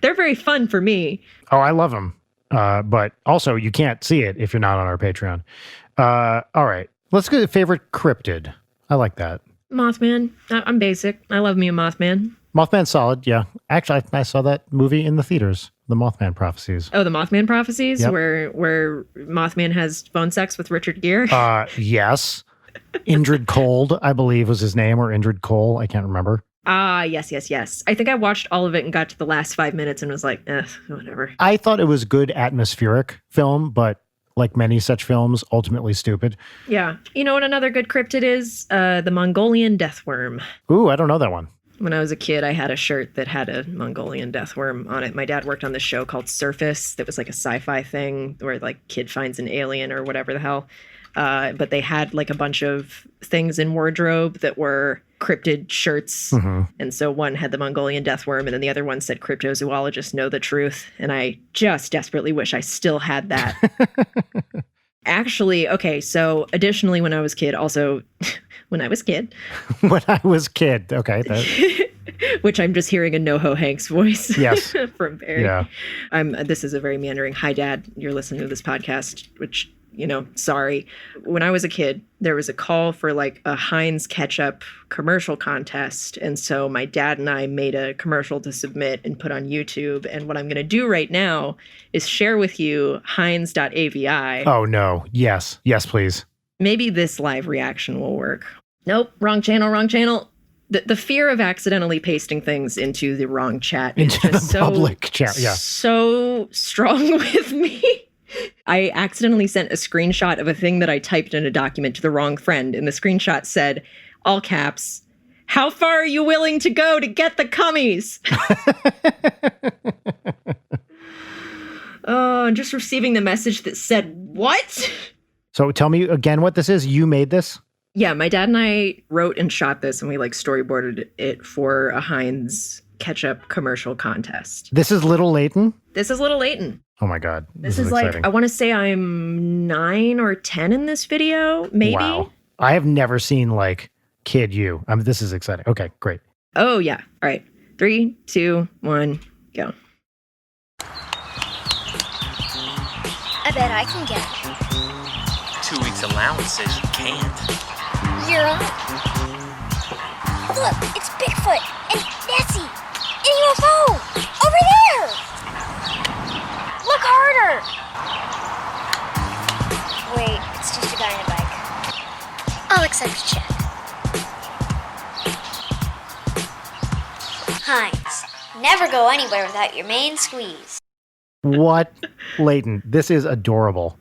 They're very fun for me. Oh, I love them. But also you can't see it if you're not on our Patreon. All right, let's go to favorite cryptid. I like that. Mothman. I'm basic. I love me a Mothman. Mothman's solid, yeah. Actually, I saw that movie in the theaters, The Mothman Prophecies. Oh, The Mothman Prophecies? Yep. Where Mothman has phone sex with Richard Gere? Yes. Indrid Cold, I believe was his name, or Indrid Cole. I can't remember. Yes. I think I watched all of it and got to the last 5 minutes and was like, whatever. I thought it was good atmospheric film, but like many such films, ultimately stupid. Yeah. You know what another good cryptid is? The Mongolian deathworm. Ooh, I don't know that one. When I was a kid, I had a shirt that had a Mongolian deathworm on it. My dad worked on this show called Surface that was like a sci-fi thing where like kid finds an alien or whatever the hell. But they had like a bunch of things in wardrobe that were cryptid shirts. Mm-hmm. And so one had the Mongolian deathworm and then the other one said cryptozoologists know the truth. And I just desperately wish I still had that. Actually, okay, so additionally when I was kid, also when I was kid. When I was kid, okay. Which I'm just hearing a NoHo Hanks voice. Yes. From Barry. Yeah. This is a very meandering, hi dad, you're listening to this podcast, which, sorry. When I was a kid, there was a call for like a Heinz ketchup commercial contest. And so my dad and I made a commercial to submit and put on YouTube. And what I'm going to do right now is share with you Heinz.avi. Oh, no. Yes, please. Maybe this live reaction will work. Nope, wrong channel. The fear of accidentally pasting things into the wrong chat is into just the public chat, yeah. So strong with me. I accidentally sent a screenshot of a thing that I typed in a document to the wrong friend, and the screenshot said, all caps, "How far are you willing to go to get the cummies?" Oh, and just receiving the message that said, what? So tell me again what this is. You made this? Yeah, my dad and I wrote and shot this, and we like storyboarded it for a Heinz ketchup commercial contest. This is Little Leighton? This is Little Leighton. Oh my God. This is like, exciting. I want to say I'm 9 or 10 in this video, maybe. Wow. I have never seen like Kid You. This is exciting. Okay, great. Oh, yeah. All right. 3, 2, 1, go. I bet I can get it. 2 weeks allowance says you can't. You're on. Look, it's Bigfoot and Nessie and UFO over there. Look harder. Wait, it's just a guy on a bike. I'll accept a check. Heinz, never go anywhere without your main squeeze. What? Leighton, this is adorable.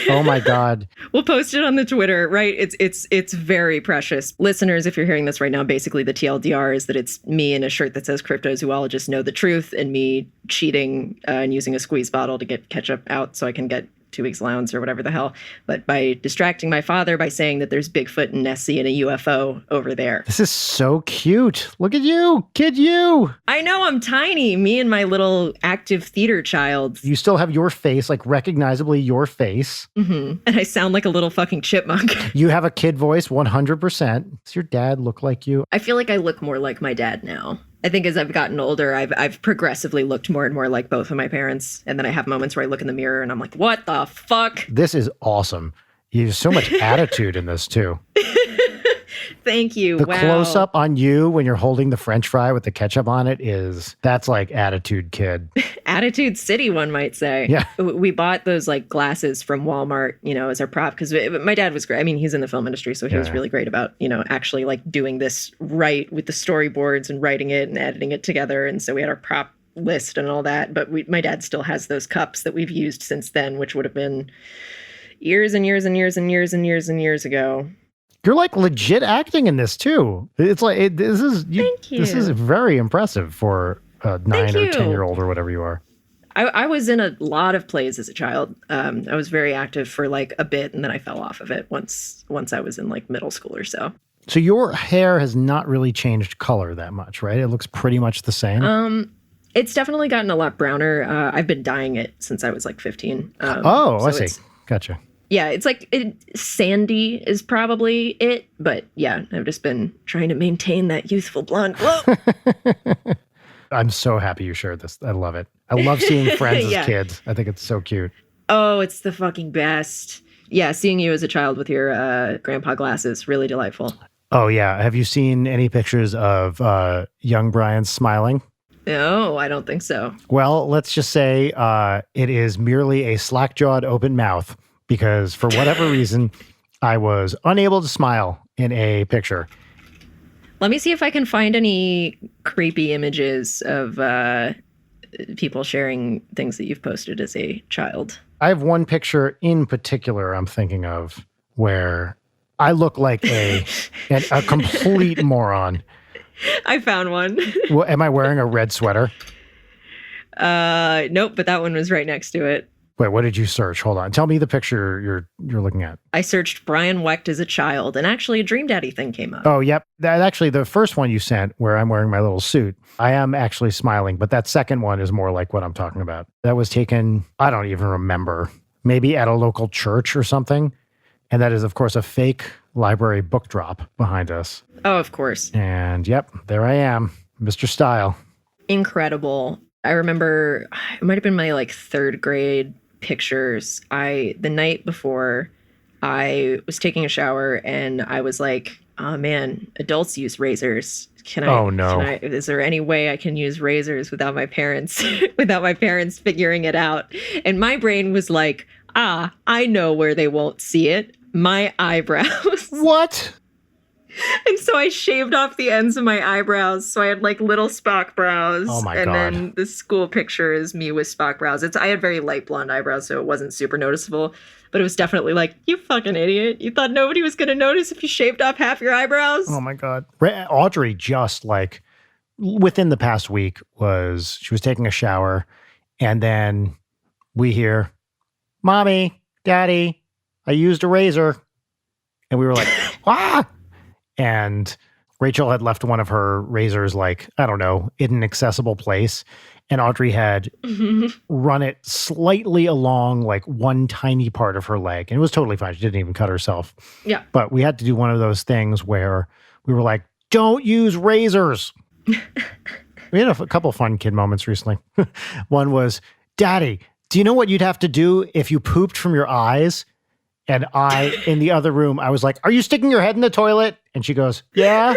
Oh my God. We'll post it on the Twitter, right? It's very precious. Listeners, if you're hearing this right now, basically the TLDR is that it's me in a shirt that says cryptozoologists know the truth, and me cheating and using a squeeze bottle to get ketchup out so I can get 2 weeks allowance or whatever the hell. But by distracting my father by saying that there's Bigfoot and Nessie and a UFO over there. This is so cute. Look at you, Kid You. I know, I'm tiny. Me and my little active theater child. You still have your face, like recognizably your face. Mm-hmm. And I sound like a little fucking chipmunk. You have a kid voice 100%. Does your dad look like you? I feel like I look more like my dad now. I think as I've gotten older, I've progressively looked more and more like both of my parents. And then I have moments where I look in the mirror and I'm like, what the fuck? This is awesome. You have so much attitude in this too. Thank you. The wow. close up on you when you're holding the French fry with the ketchup on it that's like attitude kid. Attitude City, one might say. Yeah. We bought those like glasses from Walmart, as our prop, because my dad was great. I mean, he's in the film industry, so he was really great about, actually like doing this right with the storyboards and writing it and editing it together. And so we had our prop list and all that. But my dad still has those cups that we've used since then, which would have been years and years and years and years and years and years ago. You're like legit acting in this too. It's like this is Thank you. This is very impressive for a 9 or 10-year-old or whatever you are. I was in a lot of plays as a child. I was very active for like a bit, and then I fell off of it once I was in like middle school or so. So your hair has not really changed color that much, right? It looks pretty much the same. It's definitely gotten a lot browner. I've been dyeing it since I was like 15. I see. Gotcha. Yeah, it's like sandy is probably it, but yeah, I've just been trying to maintain that youthful blonde glow. I'm so happy you shared this. I love it. I love seeing friends Yeah. as kids. I think it's so cute. Oh, it's the fucking best. Yeah, seeing you as a child with your grandpa glasses, really delightful. Oh yeah. Have you seen any pictures of young Brian smiling? No, I don't think so. Well, let's just say it is merely a slack-jawed open mouth because for whatever reason, I was unable to smile in a picture. Let me see if I can find any creepy images of people sharing things that you've posted as a child. I have one picture in particular I'm thinking of where I look like a complete moron. I found one. Well, am I wearing a red sweater? Nope, but that one was right next to it. Wait, what did you search? Hold on. Tell me the picture you're looking at. I searched Brian Wecht as a child, and actually a Dream Daddy thing came up. Oh, yep. That actually, the first one you sent where I'm wearing my little suit, I am actually smiling, but that second one is more like what I'm talking about. That was taken, I don't even remember, maybe at a local church or something. And that is, of course, a fake library book drop behind us. Oh, of course. And yep, there I am, Mr. Style. Incredible. I remember it might have been my like third grade pictures. The night before I was taking a shower and I was like, oh man, adults use razors. Oh no. Is there any way I can use razors without my parents figuring it out? And my brain was like, I know where they won't see it. My eyebrows. What? And so I shaved off the ends of my eyebrows. So I had like little Spock brows. Oh my and God. then the school picture is me with Spock brows. I had very light blonde eyebrows, so it wasn't super noticeable. But it was definitely like, you fucking idiot. You thought nobody was going to notice if you shaved off half your eyebrows? Oh my God. Audrey just like within the past week she was taking a shower and then we hear, Mommy, Daddy, I used a razor. And we were like, ah! And Rachel had left one of her razors, like, I don't know, in an accessible place. And Audrey had run it slightly along like one tiny part of her leg. And it was totally fine. She didn't even cut herself. Yeah. But we had to do one of those things where we were like, don't use razors. We had a couple fun kid moments recently. One was, Daddy, do you know what you'd have to do if you pooped from your eyes? And I, in the other room, I was like, are you sticking your head in the toilet? And she goes, yeah.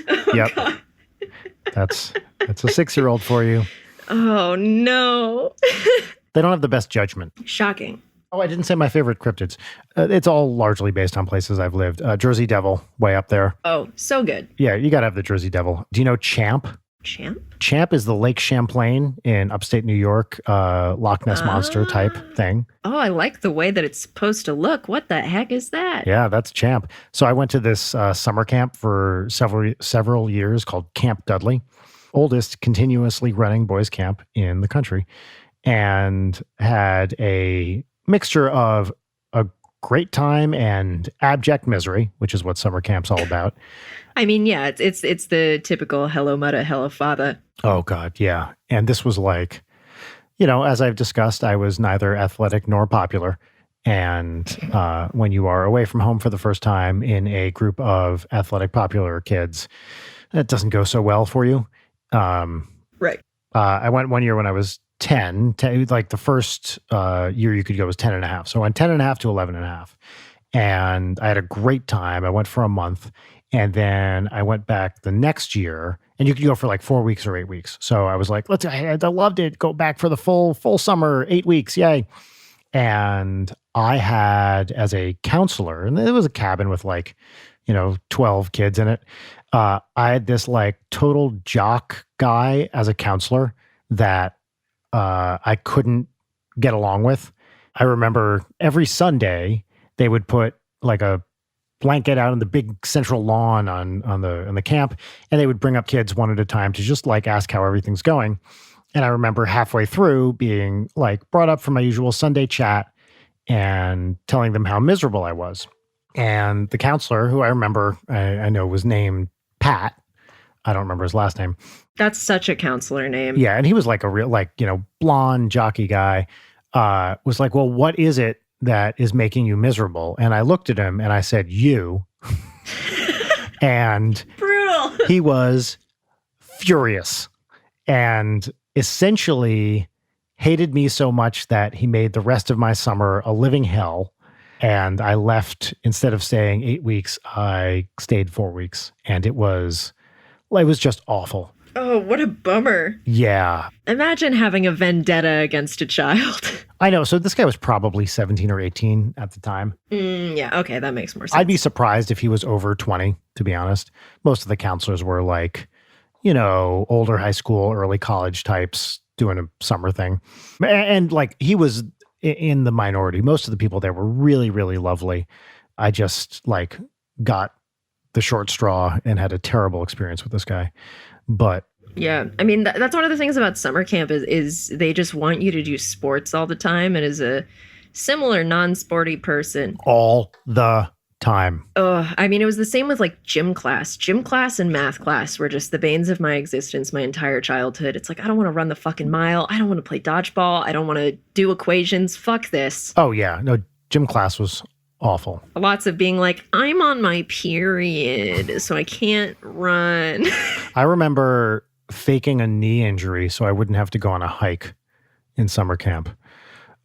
Oh, yep. God. That's a 6-year-old for you. Oh, no. They don't have the best judgment. Shocking. Oh, I didn't say my favorite cryptids. It's all largely based on places I've lived. Jersey Devil, way up there. Oh, so good. Yeah, you got to have the Jersey Devil. Do you know Champ? Champ? Champ is the Lake Champlain in upstate New York, Loch Ness Monster type thing. Oh, I like the way that it's supposed to look. What the heck is that? Yeah, that's Champ. So I went to this summer camp for several years called Camp Dudley, oldest continuously running boys camp in the country, and had a mixture of a great time and abject misery, which is what summer camp's all about. I mean, yeah, it's the typical hello mother, hello father. Oh God, yeah. And this was like, you know, as I've discussed, I was neither athletic nor popular. And when you are away from home for the first time in a group of athletic popular kids, that doesn't go so well for you. Right. I went one year when I was 10, like the first year you could go was 10 and a half. So I went 10 and a half to 11 and a half. And I had a great time. I went for a month. And then I went back the next year, and you could go for like 4 weeks or 8 weeks. So I was like, I loved it. Go back for the full summer, 8 weeks. Yay. And I had as a counselor, and it was a cabin with like, 12 kids in it. I had this like total jock guy as a counselor that I couldn't get along with. I remember every Sunday they would put like a blanket out on the big central lawn on the camp, and they would bring up kids one at a time to just like ask how everything's going. And I remember halfway through being like brought up for my usual Sunday chat and telling them how miserable I was. And the counselor, who I remember, I know was named Pat. I don't remember his last name. That's such a counselor name. Yeah, and he was like a real blonde jockey guy. Was like, well, what is it that is making you miserable? And I looked at him and I said, you. And brutal. He was furious and essentially hated me so much that he made the rest of my summer a living hell. And I left, instead of staying 8 weeks, I stayed 4 weeks. And it was just awful. Oh, what a bummer. Yeah. Imagine having a vendetta against a child. I know. So this guy was probably 17 or 18 at the time. Yeah. Okay. That makes more sense. I'd be surprised if he was over 20, to be honest. Most of the counselors were like, older high school, early college types doing a summer thing. And like he was in the minority. Most of the people there were really, really lovely. I just like got the short straw and had a terrible experience with this guy. But yeah, I mean, that's one of the things about summer camp is they just want you to do sports all the time. And as a similar non-sporty person, all the time. I mean, it was the same with like gym class. Gym class and math class were just the banes of my existence my entire childhood. It's like, I don't want to run the fucking mile. I don't want to play dodgeball. I don't want to do equations. Fuck this. Oh, yeah. No, gym class was awful. Lots of being like, I'm on my period, so I can't run. I remember faking a knee injury so I wouldn't have to go on a hike in summer camp.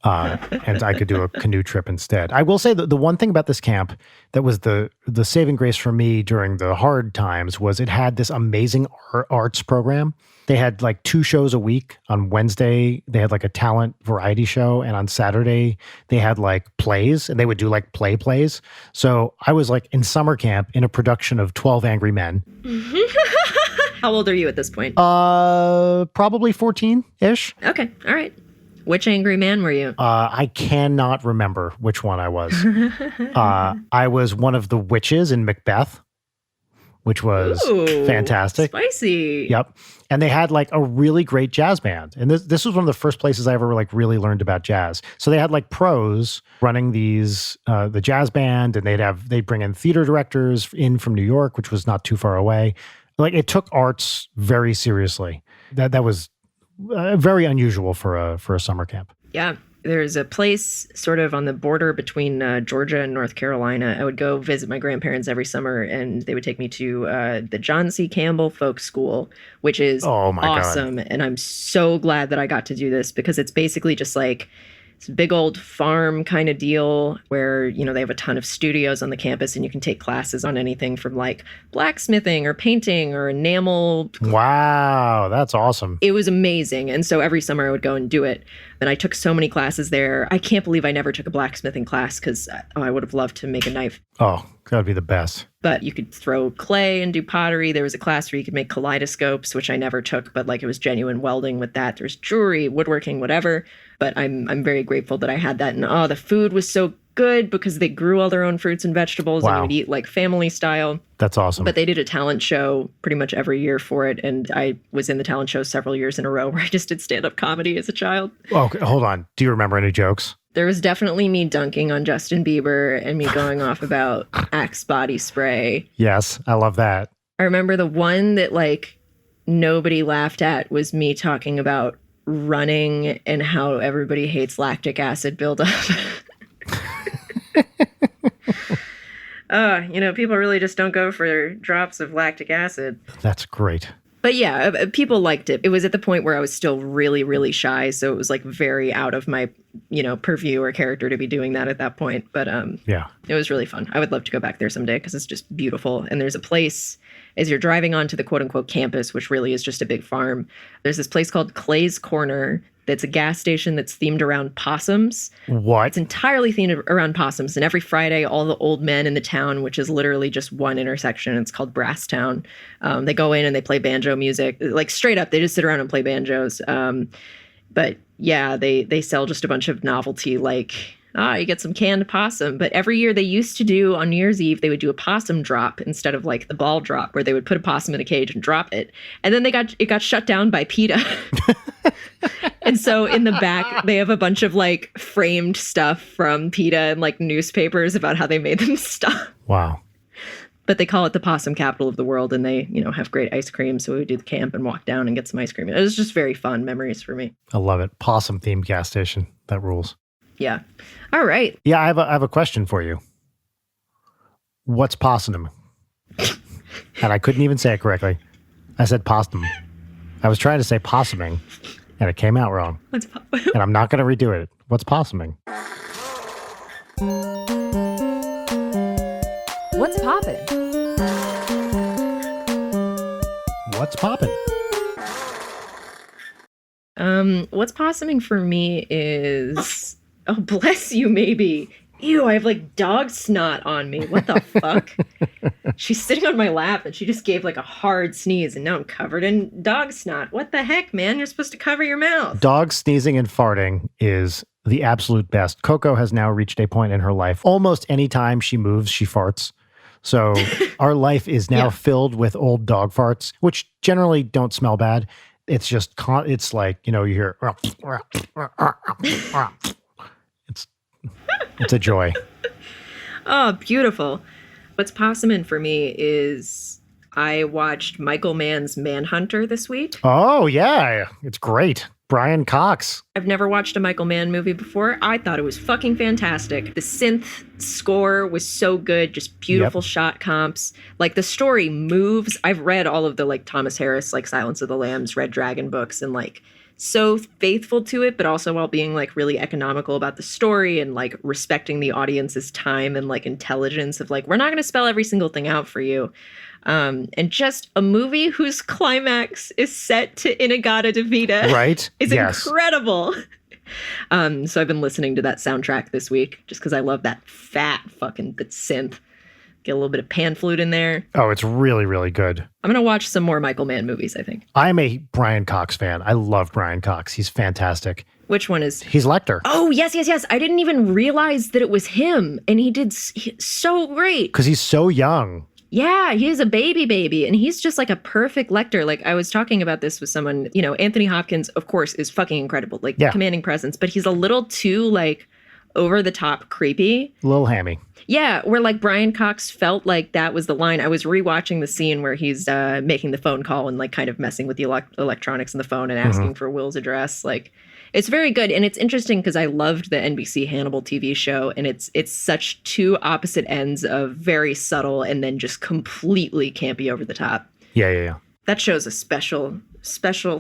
And I could do a canoe trip instead. I will say that the one thing about this camp that was the saving grace for me during the hard times was it had this amazing arts program. They had like 2 shows a week. On Wednesday, they had like a talent variety show. And on Saturday, they had like plays, and they would do like plays. So I was like in summer camp in a production of 12 Angry Men. How old are you at this point? Probably 14-ish. Okay. All right. Which angry man were you? I cannot remember which one I was. I was one of the witches in Macbeth. which was Ooh, fantastic. Spicy. Yep. And they had like a really great jazz band. And this was one of the first places I ever like really learned about jazz. So they had like pros running these, the jazz band, and they'd bring in theater directors in from New York, which was not too far away. Like it took arts very seriously. That was very unusual for a summer camp. Yeah. There's a place sort of on the border between Georgia and North Carolina. I would go visit my grandparents every summer, and they would take me to the John C. Campbell Folk School, which is awesome. God. And I'm so glad that I got to do this because it's basically just like it's a big old farm kind of deal where, you know, they have a ton of studios on the campus and you can take classes on anything from like blacksmithing or painting or enamel. Wow, that's awesome. It was amazing. And so every summer I would go and do it. And I took so many classes there. I can't believe I never took a blacksmithing class because I would have loved to make a knife. Oh, that would be the best. But you could throw clay and do pottery. There was a class where you could make kaleidoscopes, which I never took, but like it was genuine welding with that. There's jewelry, woodworking, whatever. But I'm very grateful that I had that. And the food was so good because they grew all their own fruits and vegetables and you would eat like family style. That's awesome. But they did a talent show pretty much every year for it. And I was in the talent show several years in a row where I just did stand-up comedy as a child. Oh, okay, hold on. Do you remember any jokes? There was definitely me dunking on Justin Bieber and me going off about Axe body spray. Yes, I love that. I remember the one that like nobody laughed at was me talking about running and how everybody hates lactic acid buildup. People really just don't go for drops of lactic acid. That's great. But yeah, people liked it. It was at the point where I was still really, really shy. So it was like very out of my, purview or character to be doing that at that point. But yeah, it was really fun. I would love to go back there someday because it's just beautiful. And there's a place as you're driving onto the quote unquote campus, which really is just a big farm. There's this place called Clay's Corner. That's a gas station that's themed around possums. What? It's entirely themed around possums. And every Friday, all the old men in the town, which is literally just one intersection, it's called Brasstown. They go in and they play banjo music. Like straight up, they just sit around and play banjos. But yeah, they sell just a bunch of novelty like, you get some canned possum. But every year they used to do on New Year's Eve, they would do a possum drop instead of like the ball drop where they would put a possum in a cage and drop it. And then it got shut down by PETA. And so in the back, they have a bunch of like framed stuff from PETA and like newspapers about how they made them stop. Wow. But they call it the possum capital of the world, and they, have great ice cream. So we would do the camp and walk down and get some ice cream. It was just very fun memories for me. I love it. Possum themed gas station. That rules. Yeah. All right. Yeah, I have a question for you. What's possum? And I couldn't even say it correctly. I said possum. I was trying to say possuming, and it came out wrong. And I'm not going to redo it. What's possuming? What's poppin'? What's poppin'? What's possuming for me is... Oh, bless you, maybe. Ew, I have like dog snot on me. What the fuck? She's sitting on my lap and she just gave like a hard sneeze and now I'm covered in dog snot. What the heck, man? You're supposed to cover your mouth. Dog sneezing and farting is the absolute best. Coco has now reached a point in her life. Almost any time she moves, she farts. So our life is now filled with old dog farts, which generally don't smell bad. It's just, it's like, you hear... It's a joy. Oh, beautiful. What's possuming for me is I watched Michael Mann's Manhunter this week. Oh, yeah. It's great. Brian Cox. I've never watched a Michael Mann movie before. I thought it was fucking fantastic. The synth score was so good, just beautiful shot comps. Like the story moves. I've read all of the like Thomas Harris, like Silence of the Lambs, Red Dragon books, and like so faithful to it, but also while being like really economical about the story and like respecting the audience's time and like intelligence of like, we're not going to spell every single thing out for you. And just a movie whose climax is set to In-A-Gadda-Da-Vida. Right. Is incredible. So I've been listening to that soundtrack this week just because I love that fat fucking synth. Get a little bit of pan flute in there. Oh, it's really, really good. I'm going to watch some more Michael Mann movies, I think. I'm a Brian Cox fan. I love Brian Cox. He's fantastic. Which one is? He's Lecter. Oh, yes. I didn't even realize that it was him. And he did so great. Because he's so young. Yeah, he is a baby, and he's just like a perfect Lecter. Like I was talking about this with someone, Anthony Hopkins, of course, is fucking incredible, like commanding presence, but he's a little too like over the top creepy. A little hammy. Yeah, where like Brian Cox felt like that was the line. I was rewatching the scene where he's making the phone call and like kind of messing with the electronics in the phone and asking for Will's address. Like it's very good. And it's interesting because I loved the NBC Hannibal TV show. And it's such two opposite ends of very subtle and then just completely campy over the top. Yeah. That show's a special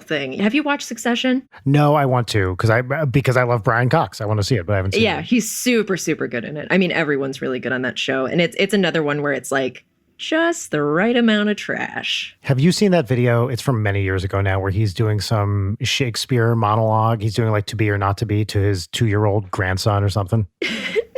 thing. Have you watched Succession? No, I want to because I love Brian Cox. I want to see it, but I haven't seen it. Yeah, he's super, super good in it. I mean, everyone's really good on that show. And it's another one where it's like just the right amount of trash. Have you seen that video? It's from many years ago now where he's doing some Shakespeare monologue. He's doing like To Be or Not to Be to his 2-year-old grandson or something.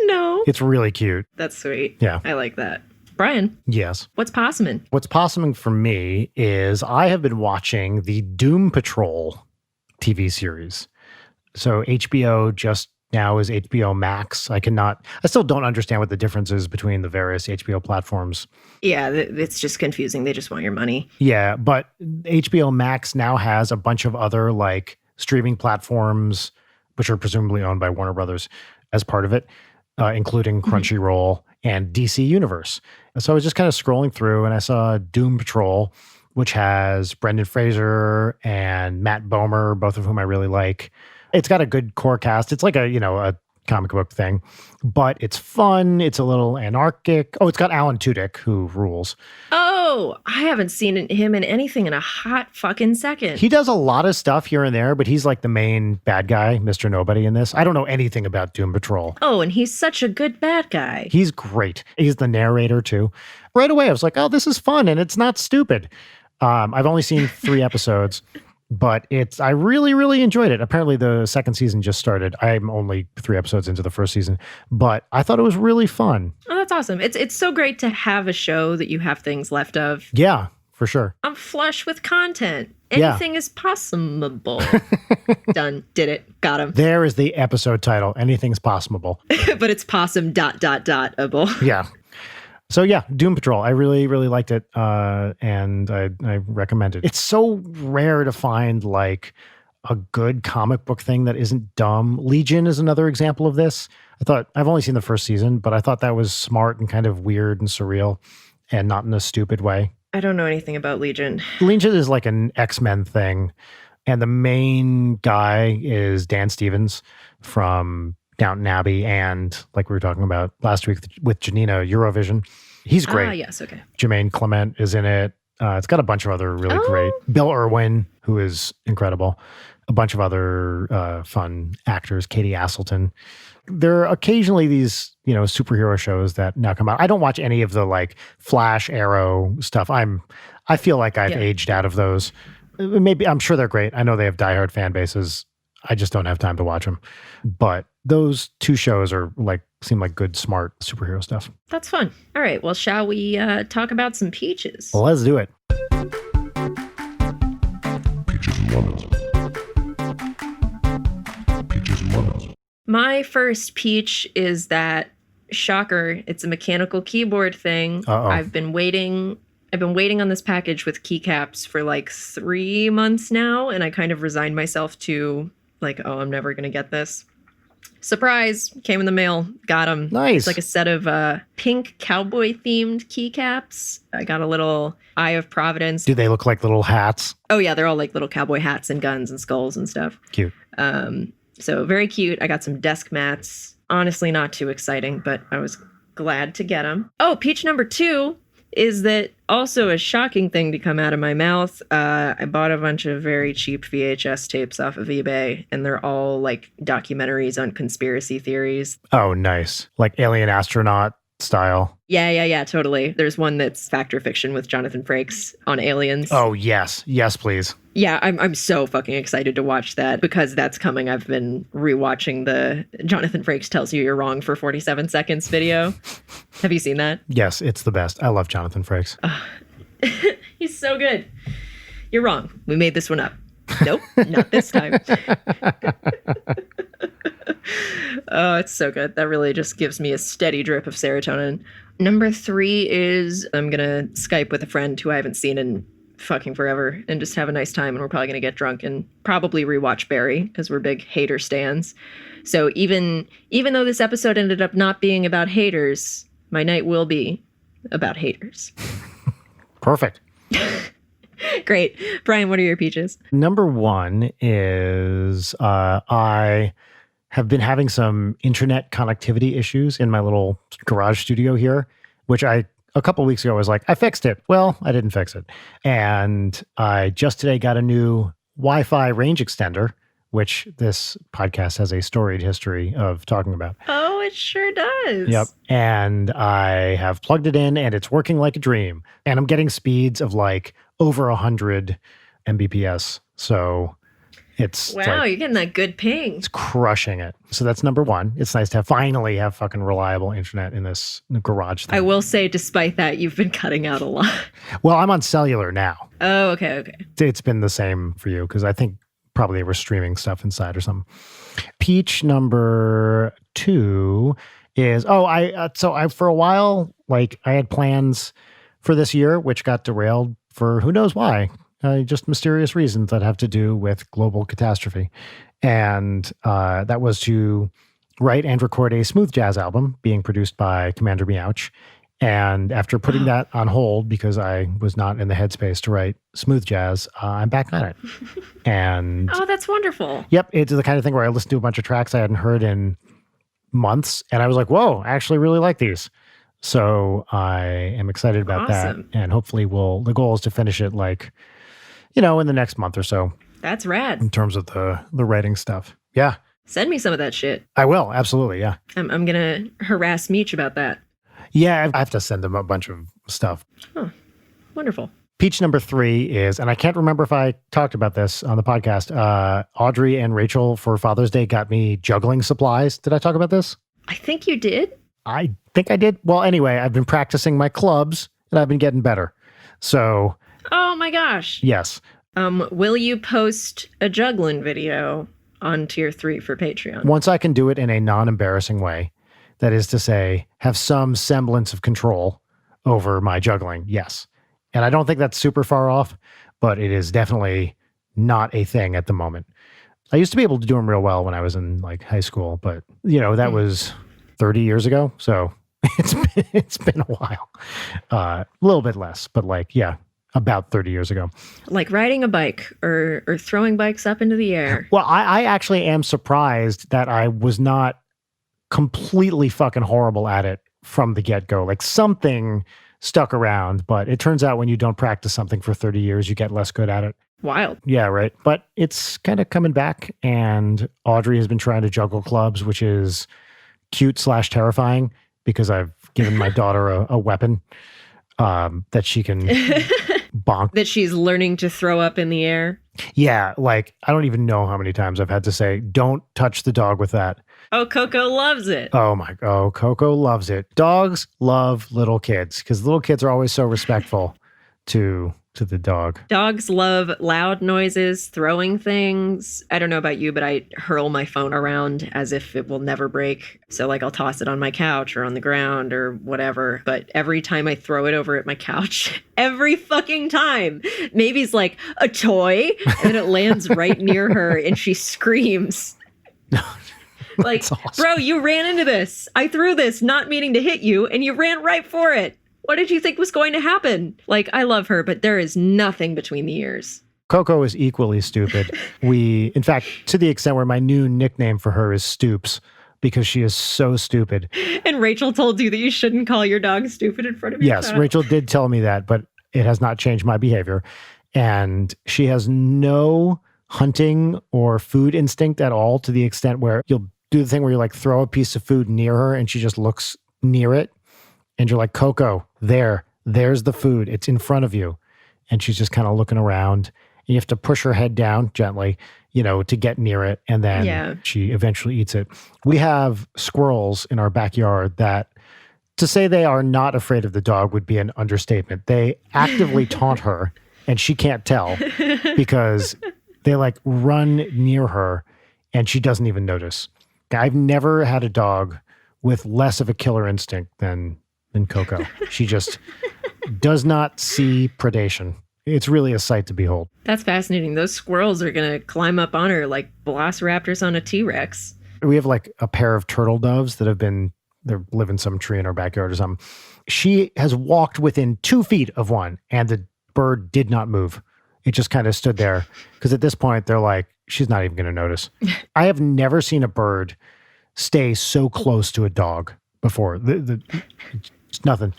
No. It's really cute. That's sweet. Yeah. I like that. Brian. Yes. What's possuming? What's possuming for me is I have been watching the Doom Patrol TV series. So HBO just now is HBO Max. I still don't understand what the difference is between the various HBO platforms. Yeah, it's just confusing. They just want your money. Yeah, but HBO Max now has a bunch of other like streaming platforms, which are presumably owned by Warner Brothers as part of it, including Crunchyroll and DC Universe. So I was just kind of scrolling through and I saw Doom Patrol, which has Brendan Fraser and Matt Bomer, both of whom I really like. It's got a good core cast. It's like a comic book thing, but it's fun. It's a little anarchic. Oh, it's got Alan Tudyk, who rules. Oh, I haven't seen him in anything in a hot fucking second. He does a lot of stuff here and there, but he's like the main bad guy, Mr. Nobody in this. I don't know anything about Doom Patrol. Oh, and he's such a good bad guy. He's great. He's the narrator too. Right away, I was like, oh, this is fun and it's not stupid. I've only seen 3 episodes. But I really, really enjoyed it. Apparently the second season just started. I'm only 3 episodes into the first season, but I thought it was really fun. Oh, that's awesome. It's so great to have a show that you have things left of. Yeah, for sure. I'm flush with content. Anything is possible. Done. Did it. Got him. There is the episode title. Anything's possible. But it's possum ... Yeah. So yeah, Doom Patrol. I really, really liked it, and I recommend it. It's so rare to find like a good comic book thing that isn't dumb. Legion is another example of this. I've only seen the first season, but I thought that was smart and kind of weird and surreal, and not in a stupid way. I don't know anything about Legion. Legion is like an X-Men thing, and the main guy is Dan Stevens from Downton Abbey, and like we were talking about last week with Janina, Eurovision. He's great. Ah, yes, okay. Jermaine Clement is in it. It's got a bunch of other really great. Bill Irwin, who is incredible. A bunch of other fun actors. Katie Aselton. There are occasionally these, superhero shows that now come out. I don't watch any of the like Flash, Arrow stuff. I feel like I've aged out of those. Maybe I'm sure they're great. I know they have diehard fan bases. I just don't have time to watch them. But those 2 shows seem like good, smart superhero stuff. That's fun. All right. Well, shall we talk about some peaches? Well, let's do it. Peaches and lemons. Peaches and lemons. My first peach is that, shocker, it's a mechanical keyboard thing. Uh-oh. I've been waiting on this package with keycaps for like 3 months now, and I kind of resigned myself to like, oh, I'm never going to get this. Surprise, came in the mail, got them. Nice. It's like a set of pink cowboy themed keycaps. I got a little Eye of Providence. Do they look like little hats? Oh yeah, they're all like little cowboy hats and guns and skulls and stuff. Cute. So very cute. I got some desk mats. Honestly, not too exciting, but I was glad to get them. Oh, peach number 2 is that also a shocking thing to come out of my mouth. I bought a bunch of very cheap VHS tapes off of eBay, and they're all like documentaries on conspiracy theories. Oh, nice. Like Alien Astronaut style. Yeah, totally. There's one that's fact or fiction with Jonathan Frakes on aliens. Oh, yes. Yes, please. Yeah, I'm so fucking excited to watch that because that's coming. I've been rewatching the Jonathan Frakes Tells You You're Wrong for 47 Seconds video. Have you seen that? Yes, it's the best. I love Jonathan Frakes. He's so good. You're wrong. We made this one up. Nope, not this time. Oh, it's so good. That really just gives me a steady drip of serotonin. Number 3 is I'm going to Skype with a friend who I haven't seen in fucking forever and just have a nice time. And we're probably going to get drunk and probably rewatch Barry because we're big hater stans. So even though this episode ended up not being about haters, my night will be about haters. Perfect. Great. Brian, what are your peaches? Number 1 is I have been having some internet connectivity issues in my little garage studio here, which a couple weeks ago was like, I fixed it. Well, I didn't fix it. And I just today got a new Wi-Fi range extender, which this podcast has a storied history of talking about. Oh, it sure does. Yep. And I have plugged it in and it's working like a dream. And I'm getting speeds of like over 100 Mbps. So it's wow, you're getting that good ping. It's crushing it. So that's number 1. It's nice to finally have fucking reliable internet in this garage thing. I will say, despite that, you've been cutting out a lot. Well, I'm on cellular now. Oh, okay. It's been the same for you because I think probably they were streaming stuff inside or something. Peach number 2 is, I for a while, like I had plans for this year, which got derailed for who knows why. Just mysterious reasons that have to do with global catastrophe. And that was to write and record a smooth jazz album being produced by Commander Meouch. And after putting that on hold because I was not in the headspace to write smooth jazz, I'm back on it. And oh, that's wonderful. Yep. It's the kind of thing where I listened to a bunch of tracks I hadn't heard in months. And I was like, whoa, I actually really like these. So I am excited about that. And hopefully the goal is to finish it like, in the next month or so. That's rad. In terms of the writing stuff. Yeah. Send me some of that shit. I will. Absolutely. Yeah. I'm going to harass Meech about that. Yeah. I have to send him a bunch of stuff. Oh, wonderful. Peach number 3 is, and I can't remember if I talked about this on the podcast, Audrey and Rachel for Father's Day got me juggling supplies. Did I talk about this? I think you did. I think I did. Well, anyway, I've been practicing my clubs and I've been getting better. So. Oh my gosh. Yes. Will you post a juggling video on tier 3 for Patreon? Once I can do it in a non-embarrassing way, that is to say, have some semblance of control over my juggling. Yes. And I don't think that's super far off, but it is definitely not a thing at the moment. I used to be able to do them real well when I was in like high school, but that was 30 years ago. So it's been a while, a little bit less, but about 30 years ago. Like riding a bike or throwing bikes up into the air. Well, I actually am surprised that I was not completely fucking horrible at it from the get-go. Like something stuck around, but it turns out when you don't practice something for 30 years, you get less good at it. Wild. Yeah, right. But it's kind of coming back, and Audrey has been trying to juggle clubs, which is cute/terrifying because I've given my daughter a weapon that she can bonk. That she's learning to throw up in the air. Yeah, like I don't even know how many times I've had to say, don't touch the dog with that. Oh, Coco loves it. Oh, Coco loves it. Dogs love little kids because little kids are always so respectful to the dog. Dogs love loud noises, throwing things. I don't know about you, but I hurl my phone around as if it will never break. So like I'll toss it on my couch or on the ground or whatever. But every time I throw it over at my couch, every fucking time, Mavy's like, a toy? And then it lands right near her and she screams. Like, awesome. Bro, you ran into this. I threw this not meaning to hit you and you ran right for it. What did you think was going to happen? Like, I love her, but there is nothing between the ears. Coco is equally stupid. In fact, to the extent where my new nickname for her is Stoops, because she is so stupid. And Rachel told you that you shouldn't call your dog stupid in front of your Yes, child. Rachel did tell me that, but it has not changed my behavior. And she has no hunting or food instinct at all, to the extent where you'll do the thing where you like throw a piece of food near her and she just looks near it. And you're like, Coco, there's the food. It's in front of you. And she's just kind of looking around. And you have to push her head down gently, to get near it. And then she eventually eats it. We have squirrels in our backyard that, to say they are not afraid of the dog would be an understatement. They actively taunt her and she can't tell because they like run near her and she doesn't even notice. I've never had a dog with less of a killer instinct than than Coco. She just does not see predation. It's really a sight to behold. That's fascinating. Those squirrels are going to climb up on her like velociraptors on a T-Rex. We have like a pair of turtle doves that they live in some tree in our backyard or something. She has walked within 2 feet of one and the bird did not move. It just kind of stood there because at this point they're like, she's not even going to notice. I have never seen a bird stay so close to a dog before. It's nothing.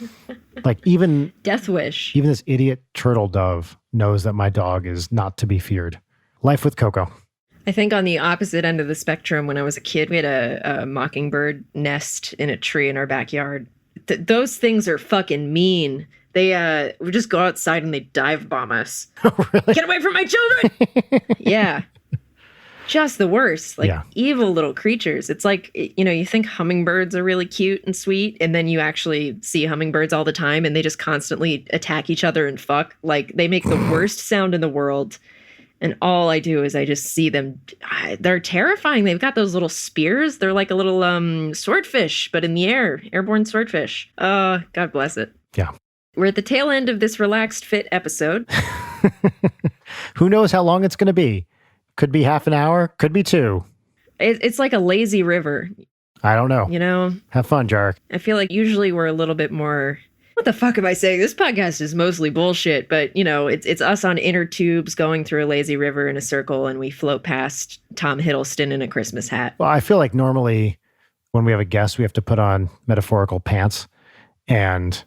Like even Death wish. Even this idiot turtle dove knows that my dog is not to be feared. Life with Coco. I think on the opposite end of the spectrum, when I was a kid, we had a mockingbird nest in a tree in our backyard. Those things are fucking mean. They would just go outside and they dive bomb us. Oh, really? Get away from my children! Yeah. Just the worst. Like evil little creatures. It's like, you think hummingbirds are really cute and sweet, and then you actually see hummingbirds all the time and they just constantly attack each other and fuck. Like they make the worst sound in the world. And all I do is I just see them. They're terrifying. They've got those little spears. They're like a little swordfish, but in the air. Airborne swordfish. Oh, God bless it. Yeah. We're at the tail end of this relaxed fit episode. Who knows how long it's going to be? Could be half an hour. Could be 2. It's like a lazy river. I don't know. Have fun, Jarek. I feel like usually we're a little bit more... What the fuck am I saying? This podcast is mostly bullshit, but it's us on inner tubes going through a lazy river in a circle and we float past Tom Hiddleston in a Christmas hat. Well, I feel like normally when we have a guest, we have to put on metaphorical pants. And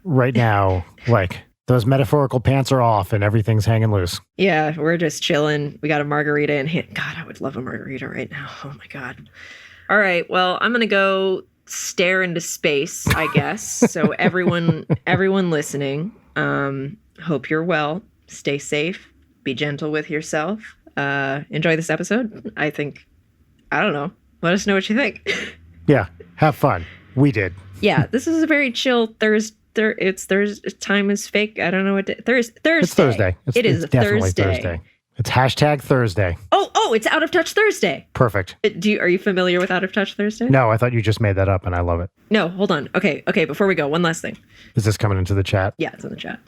right now, like those metaphorical pants are off and everything's hanging loose. Yeah, we're just chilling. We got a margarita in hand. God, I would love a margarita right now. Oh my God. All right. Well, I'm going to go stare into space, I guess. So everyone listening, hope you're well. Stay safe. Be gentle with yourself. Enjoy this episode. I don't know. Let us know what you think. Yeah. Have fun. We did. Yeah. This is a very chill Thursday. It's Thursday. Time is fake. I don't know what Thursday. It's Thursday. It's definitely Thursday. It's #Thursday. Oh, it's Out of Touch Thursday. Perfect. Are you familiar with Out of Touch Thursday? No, I thought you just made that up and I love it. No, hold on. Okay, before we go, one last thing. Is this coming into the chat? Yeah, it's in the chat.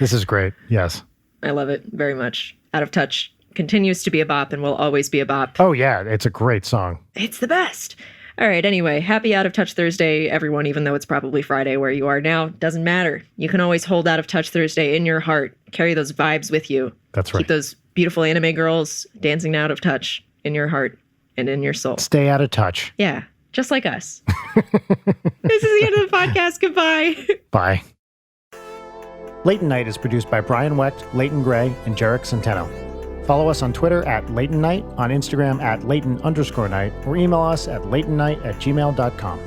This is great. Yes. I love it very much. Out of Touch continues to be a bop and will always be a bop. Oh, yeah. It's a great song. It's the best. All right. Anyway, happy Out of Touch Thursday, everyone, even though it's probably Friday where you are now. Doesn't matter. You can always hold Out of Touch Thursday in your heart. Carry those vibes with you. That's right. Keep those beautiful anime girls dancing out of touch in your heart and in your soul. Stay out of touch. Yeah. Just like us. This is the end of the podcast. Goodbye. Bye. Leighton Night is produced by Brian Wecht, Leighton Gray, and Jarek Centeno. Follow us on Twitter at Leighton Night, on Instagram at Leighton_Night, or email us at leightonnight@gmail.com.